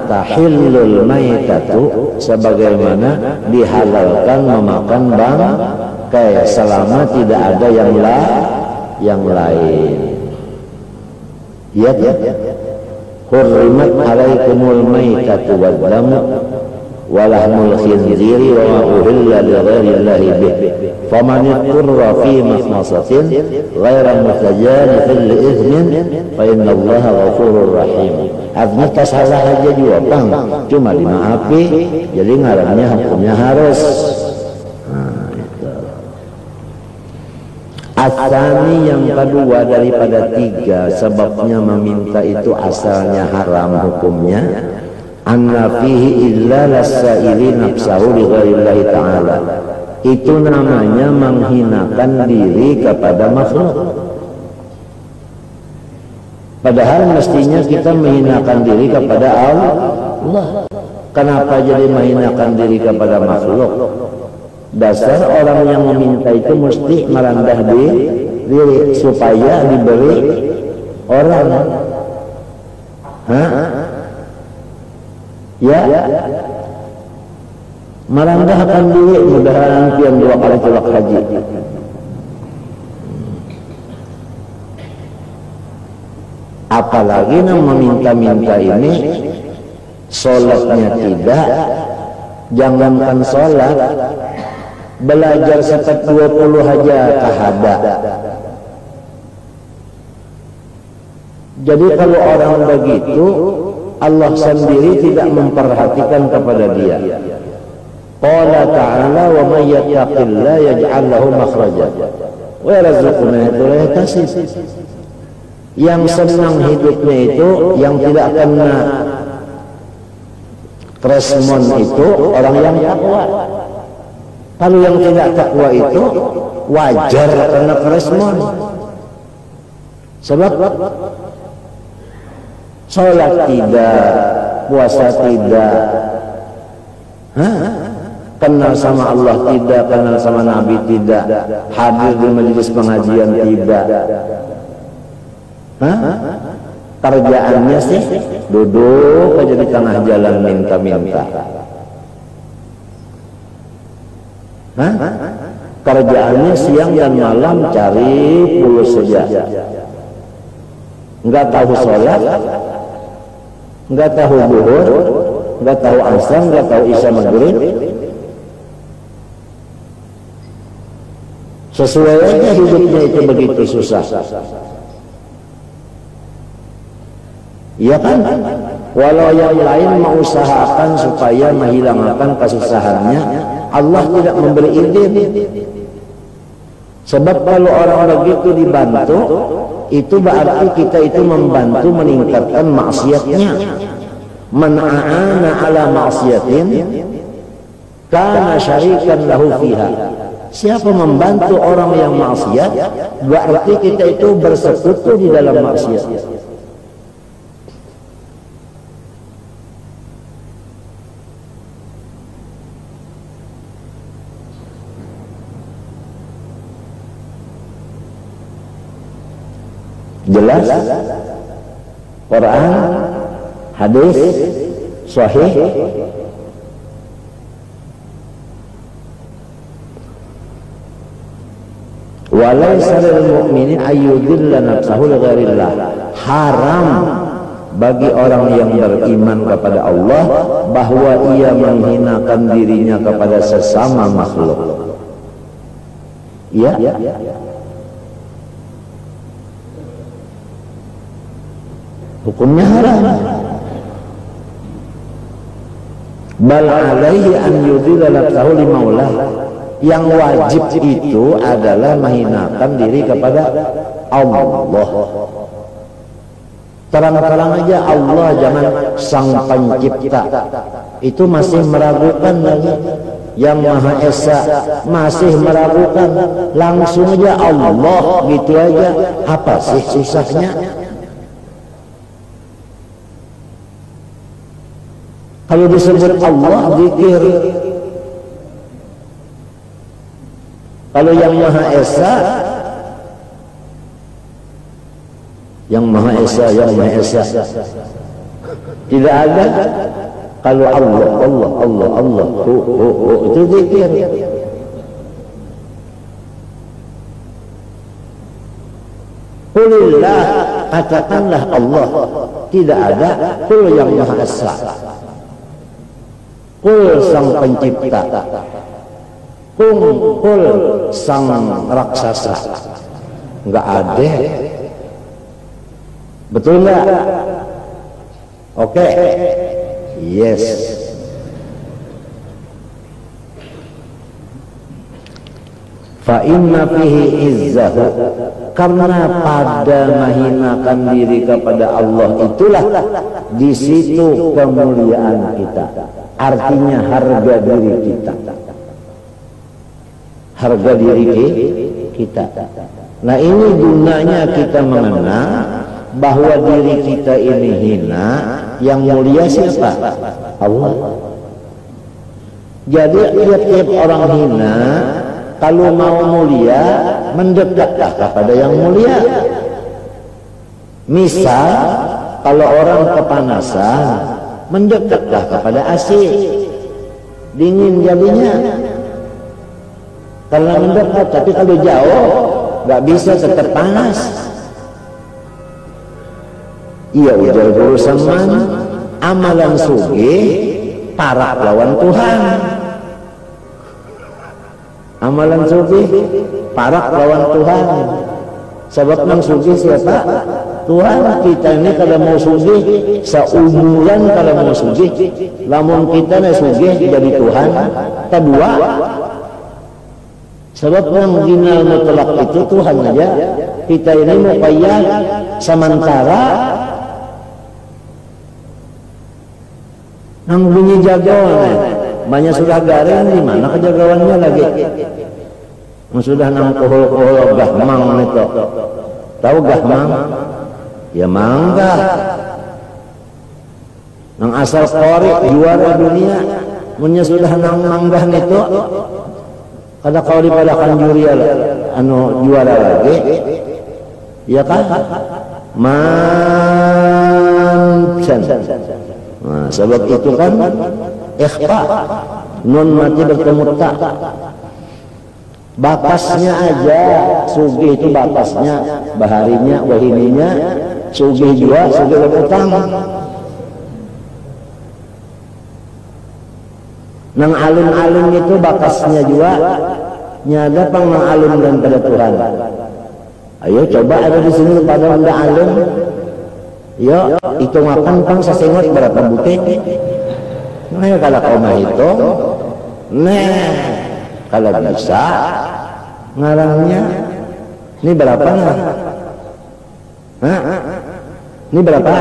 B: tahillul maitatu, sebagaimana dihalalkan memakan bangkai selama tidak ada yang lain. Ya, hurrimat alaikumul maitatu waddamu walahmul khinziri wa ma uhilla li ghairillahi bih faman ittara fi makhmasatin ghaira mutajanifin li ithmin fa innallaha ghafurur rahim. Artinya salah aja juga bang, cuma dimaafi, jadi ngarannya hukumnya harus. Nah, itu. Asani yang kedua daripada tiga sebabnya meminta itu asalnya haram hukumnya, anna fihi illa lasaili nafsahu li ghairillahi ta'ala. Itu namanya menghinakan diri kepada makhluk. Padahal mestinya kita menghinakan diri kepada Allah. Kenapa jadi menghinakan diri kepada makhluk? Dasar orang yang meminta itu mesti merendah diri supaya diberi orang. Ya, merendahkan diri, mudah-mudahan pian 2 kali tolak haji. Apalagi yang meminta-minta ini sholatnya tidak, jangankan sholat, belajar sekat 20 aja kahada. Jadi kalau orang begitu, Allah sendiri tidak memperhatikan kepada dia. Qala ta'ala wa may yattaqillah yaj'al lahu makhraja wa yarzuqhu min haythu la yahtasib. Yang senang hidupnya itu, yang tidak kena tresmon itu orang yang takwa. Kalau yang tidak takwa itu wajar kena tresmon. Sebab sholat tidak, puasa tidak, kenal sama Allah tidak, kenal sama Nabi tidak, hadir di majelis pengajian tidak. Kerjaannya sih duduk aja di tengah jalan minta-minta. Kerjaannya siang dan malam cari fulus saja. Enggak tahu sholat, enggak tahu zuhur, enggak tahu asar, enggak tahu isya maghrib. Sesuai aja hidupnya itu begitu susah. Iya kan? Walau yang lain mengusahakan supaya menghilangkan kesusahannya, Allah tidak memberi izin. Sebab kalau orang begitu dibantu, itu berarti kita itu membantu meningkatkan maksiatnya. Man a'ana ala maksiatin kana syarikan lahu fiha. Siapa membantu orang yang maksiat, berarti kita itu bersekutu di dalam maksiat. Jelas? Quran, hadis, sahih. Walaysa lil mu'mini ayyudilla nafsahu li ghairillah. Haram bagi orang yang beriman kepada Allah bahwa ia menghinakan dirinya kepada sesama makhluk. Ya. Hukumnya haram. Bal alaihi an yudilla nafsahu li maulah. Yang wajib itu adalah menghinakan diri kepada Allah. Terang-terang aja Allah, jangan sang pencipta. Itu masih meragukan lagi. Yang Maha Esa masih meragukan. Langsung aja Allah gitu aja. Apa sih susahnya? Kalau disebut Allah zikir. Kalau yang Maha Esa, yang Maha Esa, yang Maha Esa, tidak ada. Kalau Allah, Allah, Allah, Allah, itu zikir. Qulillah, katakanlah Allah. Tidak ada. Qul yang Maha Esa. Qul sang pencipta. Qul sang raksasa. Enggak ada. Betul enggak? Oke. Yes. Fa inna fihi izzahu. Karena pada menghinakan diri kepada Allah itulah di situ kemuliaan kita. Artinya harga diri kita. Harga diri kita. Nah ini gunanya kita mengenal bahwa diri kita ini hina, yang mulia siapa? Allah. Jadi tiap-tiap orang hina, kalau mau mulia, mendekatlah kepada yang mulia. Misal, kalau orang kepanasan, mendekatlah kepada AC. Dingin jadinya. Karena mendekat, tapi kalau jauh, nggak bisa tetap panas. Iya ujar guru Saman, amalan sugih parak lawan Tuhan. Amalan sugih parak lawan Tuhan. Sebab nang sugih siapa? Tuhan. Kita ini kalau mau sugih seumuran, kalau mau sugih lamun kita nih sugih jadi Tuhan kedua. Sebab yang ginal mutlak itu Tuhan aja. Kita ini muqayyad sementara. Nang bunyi jagoan, banyak sudah garing, di mana kejagawannya lagi? Sudah nang kohol-kohol gahmang itu. Tahu gahmang? Ya mangga. Nang asal korek juara dunia, punya sudah nang mangga itu. Kada kau dipadakan juri anu juara lagi, ya kan? Mancan. Nah, sebab itu kan ikhfa, nun mati bertemu tak. Batasnya aja, sugih itu batasnya, baharinya, wahininya, sugih juga, sugih utang. Nang alim-alim itu batasnya juga, nyada pang nang alim dan pada Tuhan. Ayo coba ada di sini pada anda alim, yo hitung akan pang sasengot berapa butir. Nah kalau kau mah hitung, nah kalau bisa ngarangnya ini berapa nah? Hah? Ini berapa?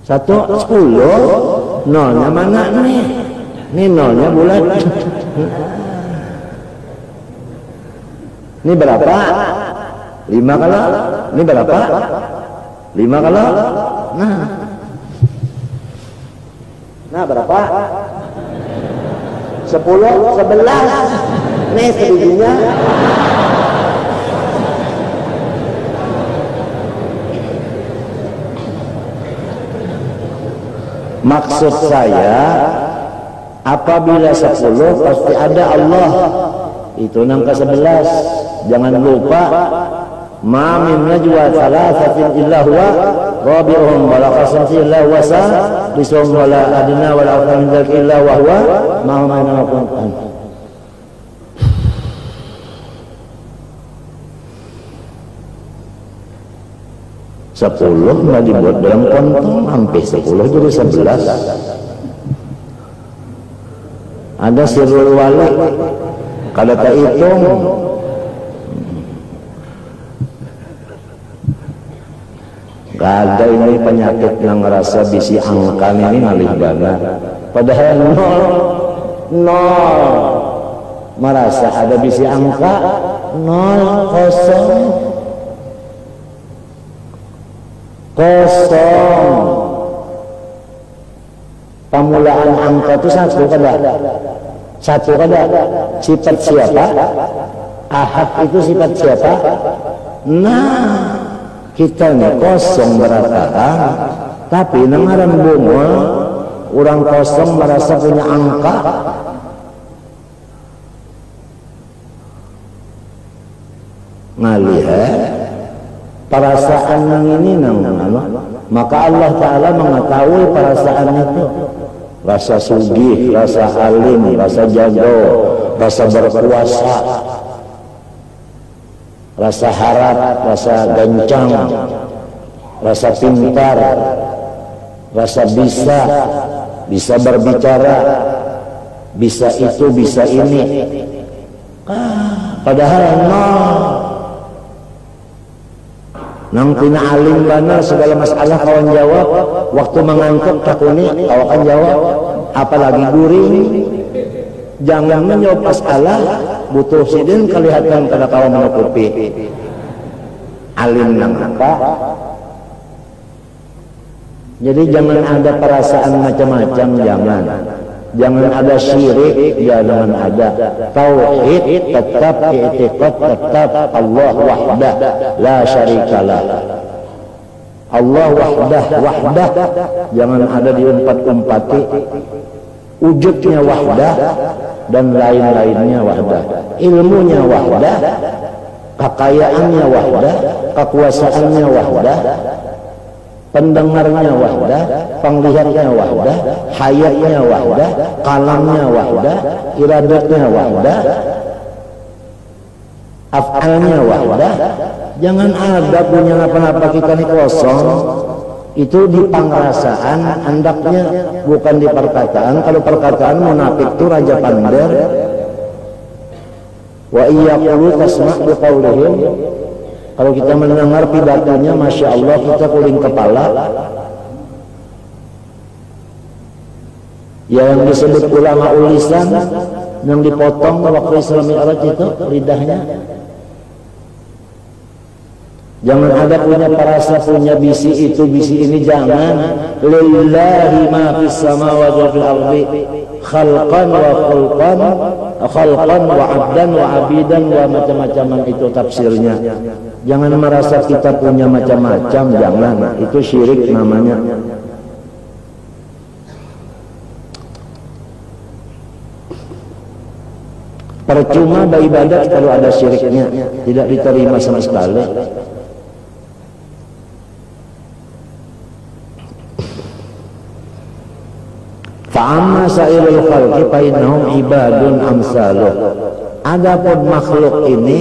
B: 1, 10, nolnya mana nih? Ini nolnya bulat. Ini berapa? 5 kalau? Ini berapa? 5 kalau? Nah berapa? 10, 11. Nih sebijinya. Maksud saya, apabila 10 pasti ada Allah. Itu nangka 11. Jangan lupa, ma min najwa thalathatin illa huwa rabi'uhum wa la qasamati illa huwa sadisuhum wa la adna wa la akthar min dzalika illa wa huwa ma'ahum aina ma kuntum. Sepuluh nggak dibuat dalam kontong, hampir 10 jadi 11. Ada sirul wali, kalau tak hitung gak ada ini penyakit yang ngerasa bisi angkan ini ngalih banget. Padahal nol merasa ada bisi angka 0, kosong. Pamulaan angka itu 1 kada. 1 kada. Sifat siapa? Ahad itu sifat siapa? Nah, kita nih kosong beratakan, tapi nengaran bunga orang kosong merasa punya angka. Ngalihat perasaan yang ini maka Allah Ta'ala mengetahui perasaan itu. Rasa sugih, rasa alim, rasa jago, rasa berkuasa, rasa harap, rasa gancang, rasa pintar, rasa bisa berbicara, bisa itu, bisa ini. Padahal nang tina alim benar segala masalah kawan jawab, waktu mengantuk takuni kawan jawab, apalagi guring. Jangan menjawab masalah butuh sidin kelihatan kada kawan menutupi alim nang apa. Jadi jangan ada perasaan macam-macam, jangan ada syirik, jangan ada tauhid, tetap i'tiqad, tetap Allah wahdah la syarikalah. Allah wahdah, jangan ada diumpat-umpati. Wujudnya wahdah dan lain-lainnya wahdah. Ilmunya wahdah, kekayaannya wahdah, kekuasaannya wahdah, pendengarnya wahdah, penglihatnya wahdah, hayatnya wahdah, kalamnya wahdah, iradatnya wahdah, af'alnya wahdah. Jangan ada punya apa-apa kita ini kosong. Itu di pangrasaan, hendaknya bukan di perkataan. Kalau perkataan munafik itu raja pander. Wa iyyaqulu tasma' biqaulihim. Kalau kita mendengar pidatonya, masya Allah, kita kuling kepala. Yang disebut ulama ulisan, yang dipotong waktu Isra Mi'raj itu lidahnya. Jangan ada punya perasa, punya bisi itu, bisi ini, jangan. Lillahi ma fis samawati wa fil ardi khalqan wa khulqan, khalqan wa abdan wa abidan wa macam-macaman itu tafsirnya. Jangan merasa kita punya macam-macam, jangan. Itu syirik namanya. Percuma beribadat kalau ada syiriknya, tidak diterima sama sekali. Fa'amma sa'irul khalqi fa'innahum ibadun amsaluh. Adapun makhluk ini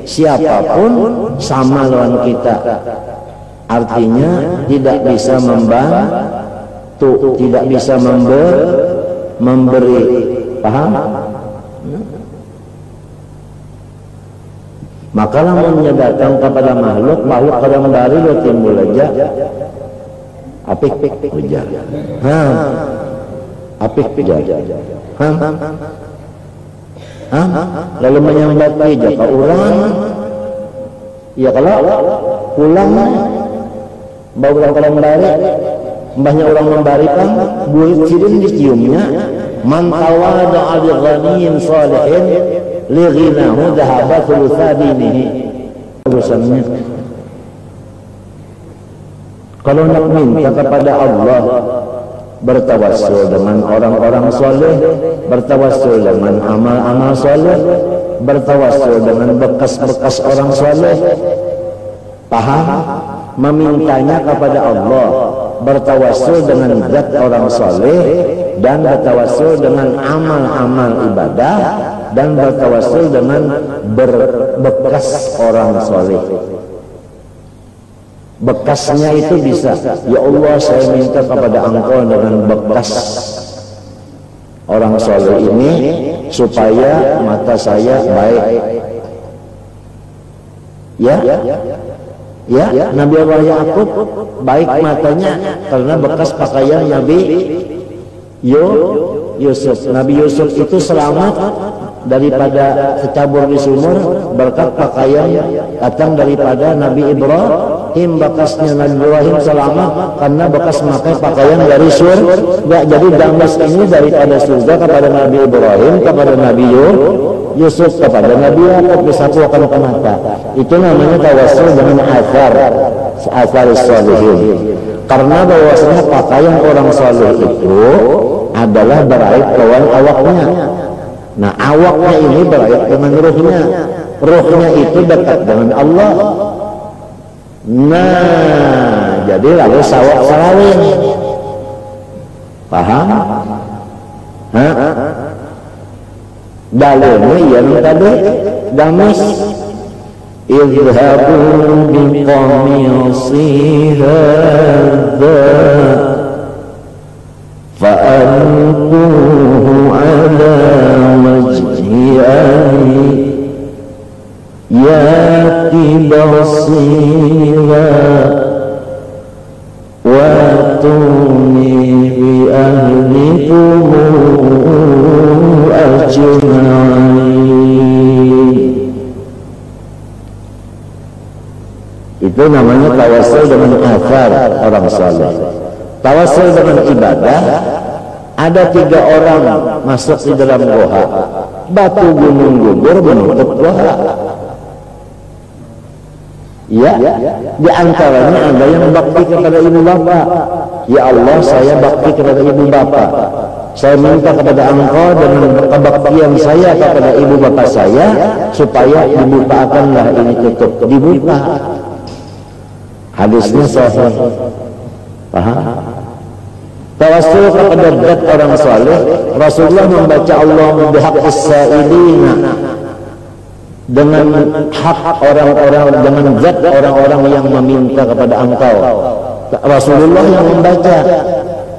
B: siapapun sama lawan kita. Artinya tidak bisa membantu, tidak bisa memberi. Paham? Maka lamun datang kepada makhluk kadang dari lo timbul aja apik ujar. Apik ujar. Lalu menyambat aja ke orang. Ya kalau pulang bawa orang dari, mbahnya orang membarikan, bulit sidin diciumnya. Man tawada'a li ghaniyin salihin li ghinahu dhahaba thulutha dinihi. Urusannya kalau nak minta kepada Allah, bertawassul dengan orang-orang soleh, bertawassul dengan amal-amal soleh, bertawassul dengan bekas-bekas orang soleh. Paham? Memintanya kepada Allah, bertawassul dengan zat orang soleh, dan bertawassul dengan amal-amal ibadah, dan bertawassul dengan berbekas orang soleh. Bekasnya itu bisa, ya Allah saya minta kepada Engkau dengan bekas orang soleh ini supaya mata saya baik. Ya, Nabi Allah Ya'qub baik matanya karena bekas pakaian Nabi Yusuf. Nabi Yusuf itu selamat daripada kecabur di sumur berkat pakaian datang daripada Nabi Ibrahim. Bekasnya Nabi Ibrahim selamat karena bekas memakai pakaian dari surga. Jadi damai ini daripada surga kepada Nabi Ibrahim, kepada Nabi Yusuf, kepada Nabi Ya'qub disatukan ke mata. Itu namanya tawassul dengan asar sholihin. Karena bahwasanya pakaian orang soleh itu adalah beraib lawan awaknya. Nah, awaknya ini beraib dengan ruhnya. Ruhnya itu dekat dengan Allah. Nah, jadi lalu sawak salawin. Paham? Dalilnya yang tadi gamis. Idhabu biqamisi hadza fa'alquhu ala wajhi yati basira wa tuni bi ahlikum ajma'in. Itu namanya tawassul dengan asar orang saleh. Tawassul dengan ibadah. Ada 3 orang masuk di dalam goa. Batu gunung gugur menutup goa. Ya, di antaranya ada yang bakti kepada ibu bapak. Ya Allah, saya bakti kepada ibu bapak. Saya minta kepada Engkau dengan kebaktian saya kepada ibu bapak saya supaya dibukakanlah ini tutup. Dibuka. Hadisnya sahih. Paham? Tawassul kepada zat orang saleh. Rasulullah membaca Allahumma bihaqqis sa'ilina, dengan hak orang-orang, dengan zat orang-orang yang meminta kepada Engkau. Rasulullah yang membaca.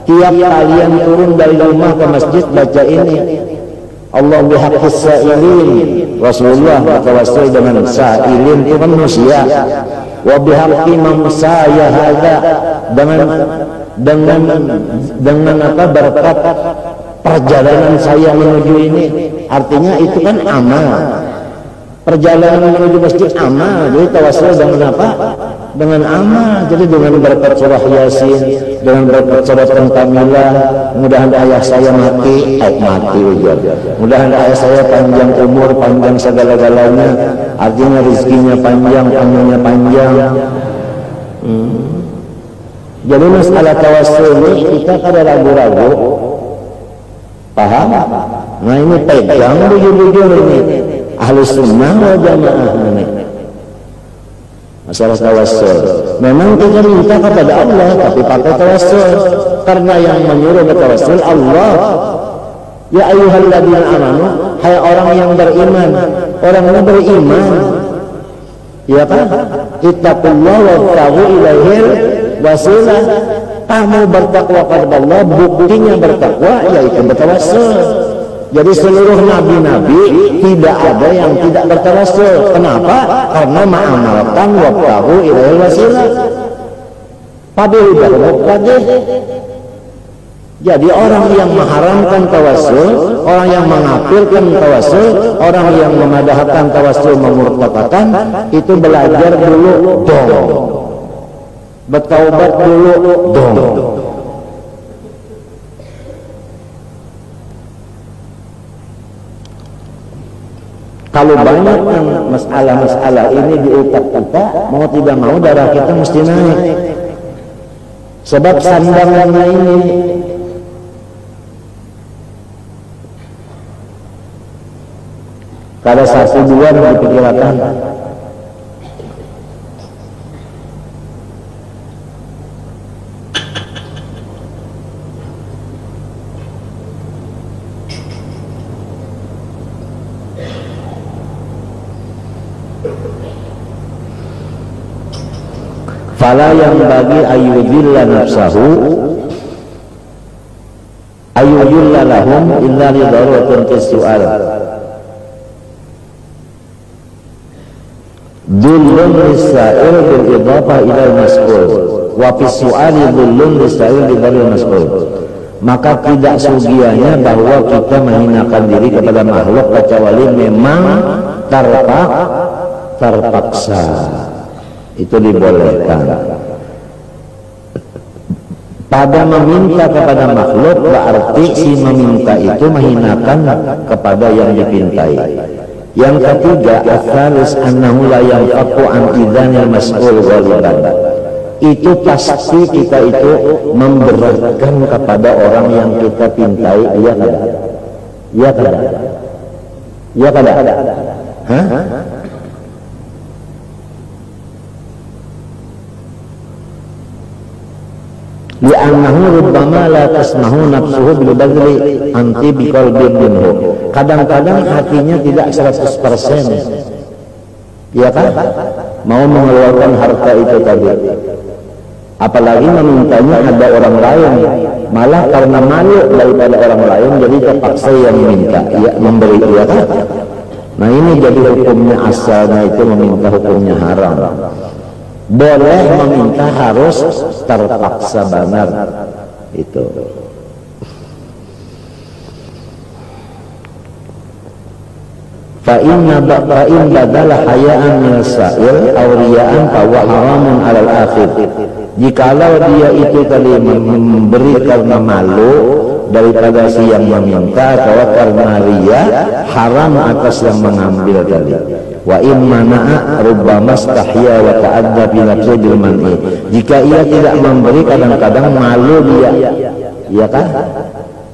B: Tiap kalian turun dari rumah ke masjid baca ini. Allah bihaqqis sa'ilin. Rasulullah bertawassul dengan sa'ilin itu manusia. Wa bihaqqi man saya hadza, dengan apa berkat perjalanan saya menuju ini. Artinya itu kan amal. Perjalanan menuju masjid amal. Jadi tawassul dengan apa? Dengan amal. Jadi dengan berkat surah Yasin, dengan berkat surah Al-Kamilah, mudahan ayah saya mati ujar. Mudahan ayah saya panjang umur, panjang segala-galanya. Artinya rezekinya panjang, umurnya panjang. Jadi masalah tawassul ini kita kada ragu-ragu. Paham? Nah ini pegang bujur-bujur ini ahli sunnah wal jamaah ini. Masalah tawassul. Memang kita minta kepada Allah tapi pakai tawassul. Karena yang menyuruh bertawassul Allah. Ya ayyuhalladzina amanu, hai orang yang beriman. Orangnya beriman. Ya kan? Ittaqullah wabtaghu ilaihil wasilah. Kamu bertakwa kepada Allah, buktinya bertakwa yaitu bertawassul. Jadi seluruh nabi-nabi tidak ada yang tidak bertawassul. Kenapa? Karena ma'amalkan wabtaghu ilaihil wasilah. Padahal mukadih. Jadi orang yang mengharamkan tawassul, orang yang mengafirkan tawassul, orang yang memadahkan tawassul, memurtadkan, itu belajar dulu dong. Bertaubat dulu dong. Kalau banyak masalah-masalah ini di utak kita, mau tidak mau darah kita mesti naik. Sebab sandangannya ini. Kada satu dua dipikirkan. Fala yang bagi ayyudilla nafsahu ayyudilla lahum illa li daruratin kisu'al dullun lisa'il bil idhafah ila mas'ul wa fi su'ali dullun lisa'il bil mas'ul. Maka tidak sugianya bahwa kita menghinakan diri kepada makhluk kecuali memang terpaksa. Itu dibolehkan. Pada meminta kepada makhluk berarti si meminta itu menghinakan kepada yang dipintai. Yang ketiga, asalis annahu la yanfaqu an idzanil mas'ul ghaliban. Itu pasti kita itu memberatkan kepada orang yang kita pintai. Iya kada? Iya kada? Iya kada? Hah? Li'annahu rubbama la tasmahu nafsuhu bil badli anti biqalbin minhu. Kadang-kadang hatinya tidak 100%. Ya kan? Mau mengeluarkan harta itu tadi. Apalagi memintanya ada orang lain, malah karena malu daripada orang lain jadi terpaksa yang minta, ya memberi, ya kan? Nah ini jadi hukumnya asalnya itu meminta hukumnya haram. Boleh meminta harus terpaksa benar itu. Fa'in badala hayaan min sa'il awriyaan fahuwa haramun alal akhir. Jikalau dia itu tadi memberi karena malu daripada si yang meminta atau karena riya, haram atas yang mengambil tadi. Wa immana'a rubbama stahya wa ta'adda bi nafsi bil man'i. Jika ia tidak memberi kadang-kadang malu dia, ya kan?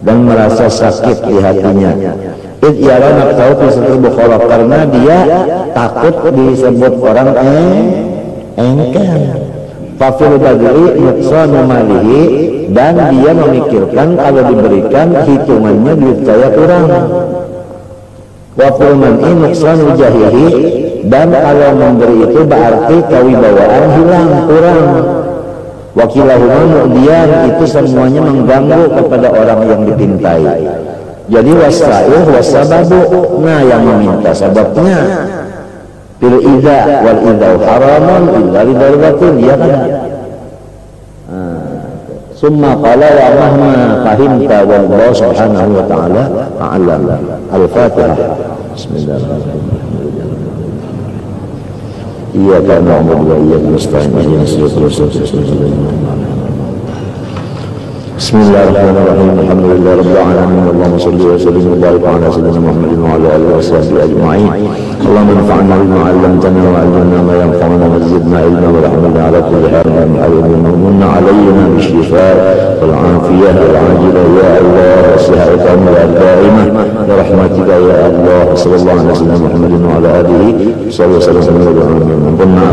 B: Dan merasa sakit di hatinya. Id yara nafsahu fi sirri bukhalaf, karena dia takut disebut orang engkel. Fafil badri nuqsanu malihi, dan dia memikirkan kalau diberikan hitungannya duit saya kurang. Wa fil man'i nuqsanu jahihi, dan kalau memberi itu berarti kewibawaan hilang, kurang. Wakilahuma mu'diyan, itu semuanya mengganggu kepada orang yang dipintai. Jadi wasra'ih wasababu, nah yang meminta sebabnya bil idza wal idza haramun illa li daruratin, ya kan? Summa qala wa mahma fahimta wallahu subhanahu wa ta'ala a'lam. Al-Fatihah. Bismillahirrahmanirrahim. Iyyaka na'budu wa iyyaka nasta'in ihdinas siratal mustaqim.
A: Bismillahirrahmanirrahim. Alhamdulillahirabbil alamin. Allahumma shalli wa sallim wa barik ala sayyidina Muhammadin wa ala alihi wa sahbihi ajma'in. Allahumma anfa'na bima 'allamtana wa 'allimna ma yanfa'una wa zidna ilma wa rahmana ala kulli hal min al-'ilmi wa munna 'alaina bish-shifaa wal 'afiyah wal 'ajila ya Allah sihhatan wa daimah ya rahmatika ya Allah. Sallallahu alaihi wa sallam Muhammadin wa ala alihi wa sahbihi wa sallam.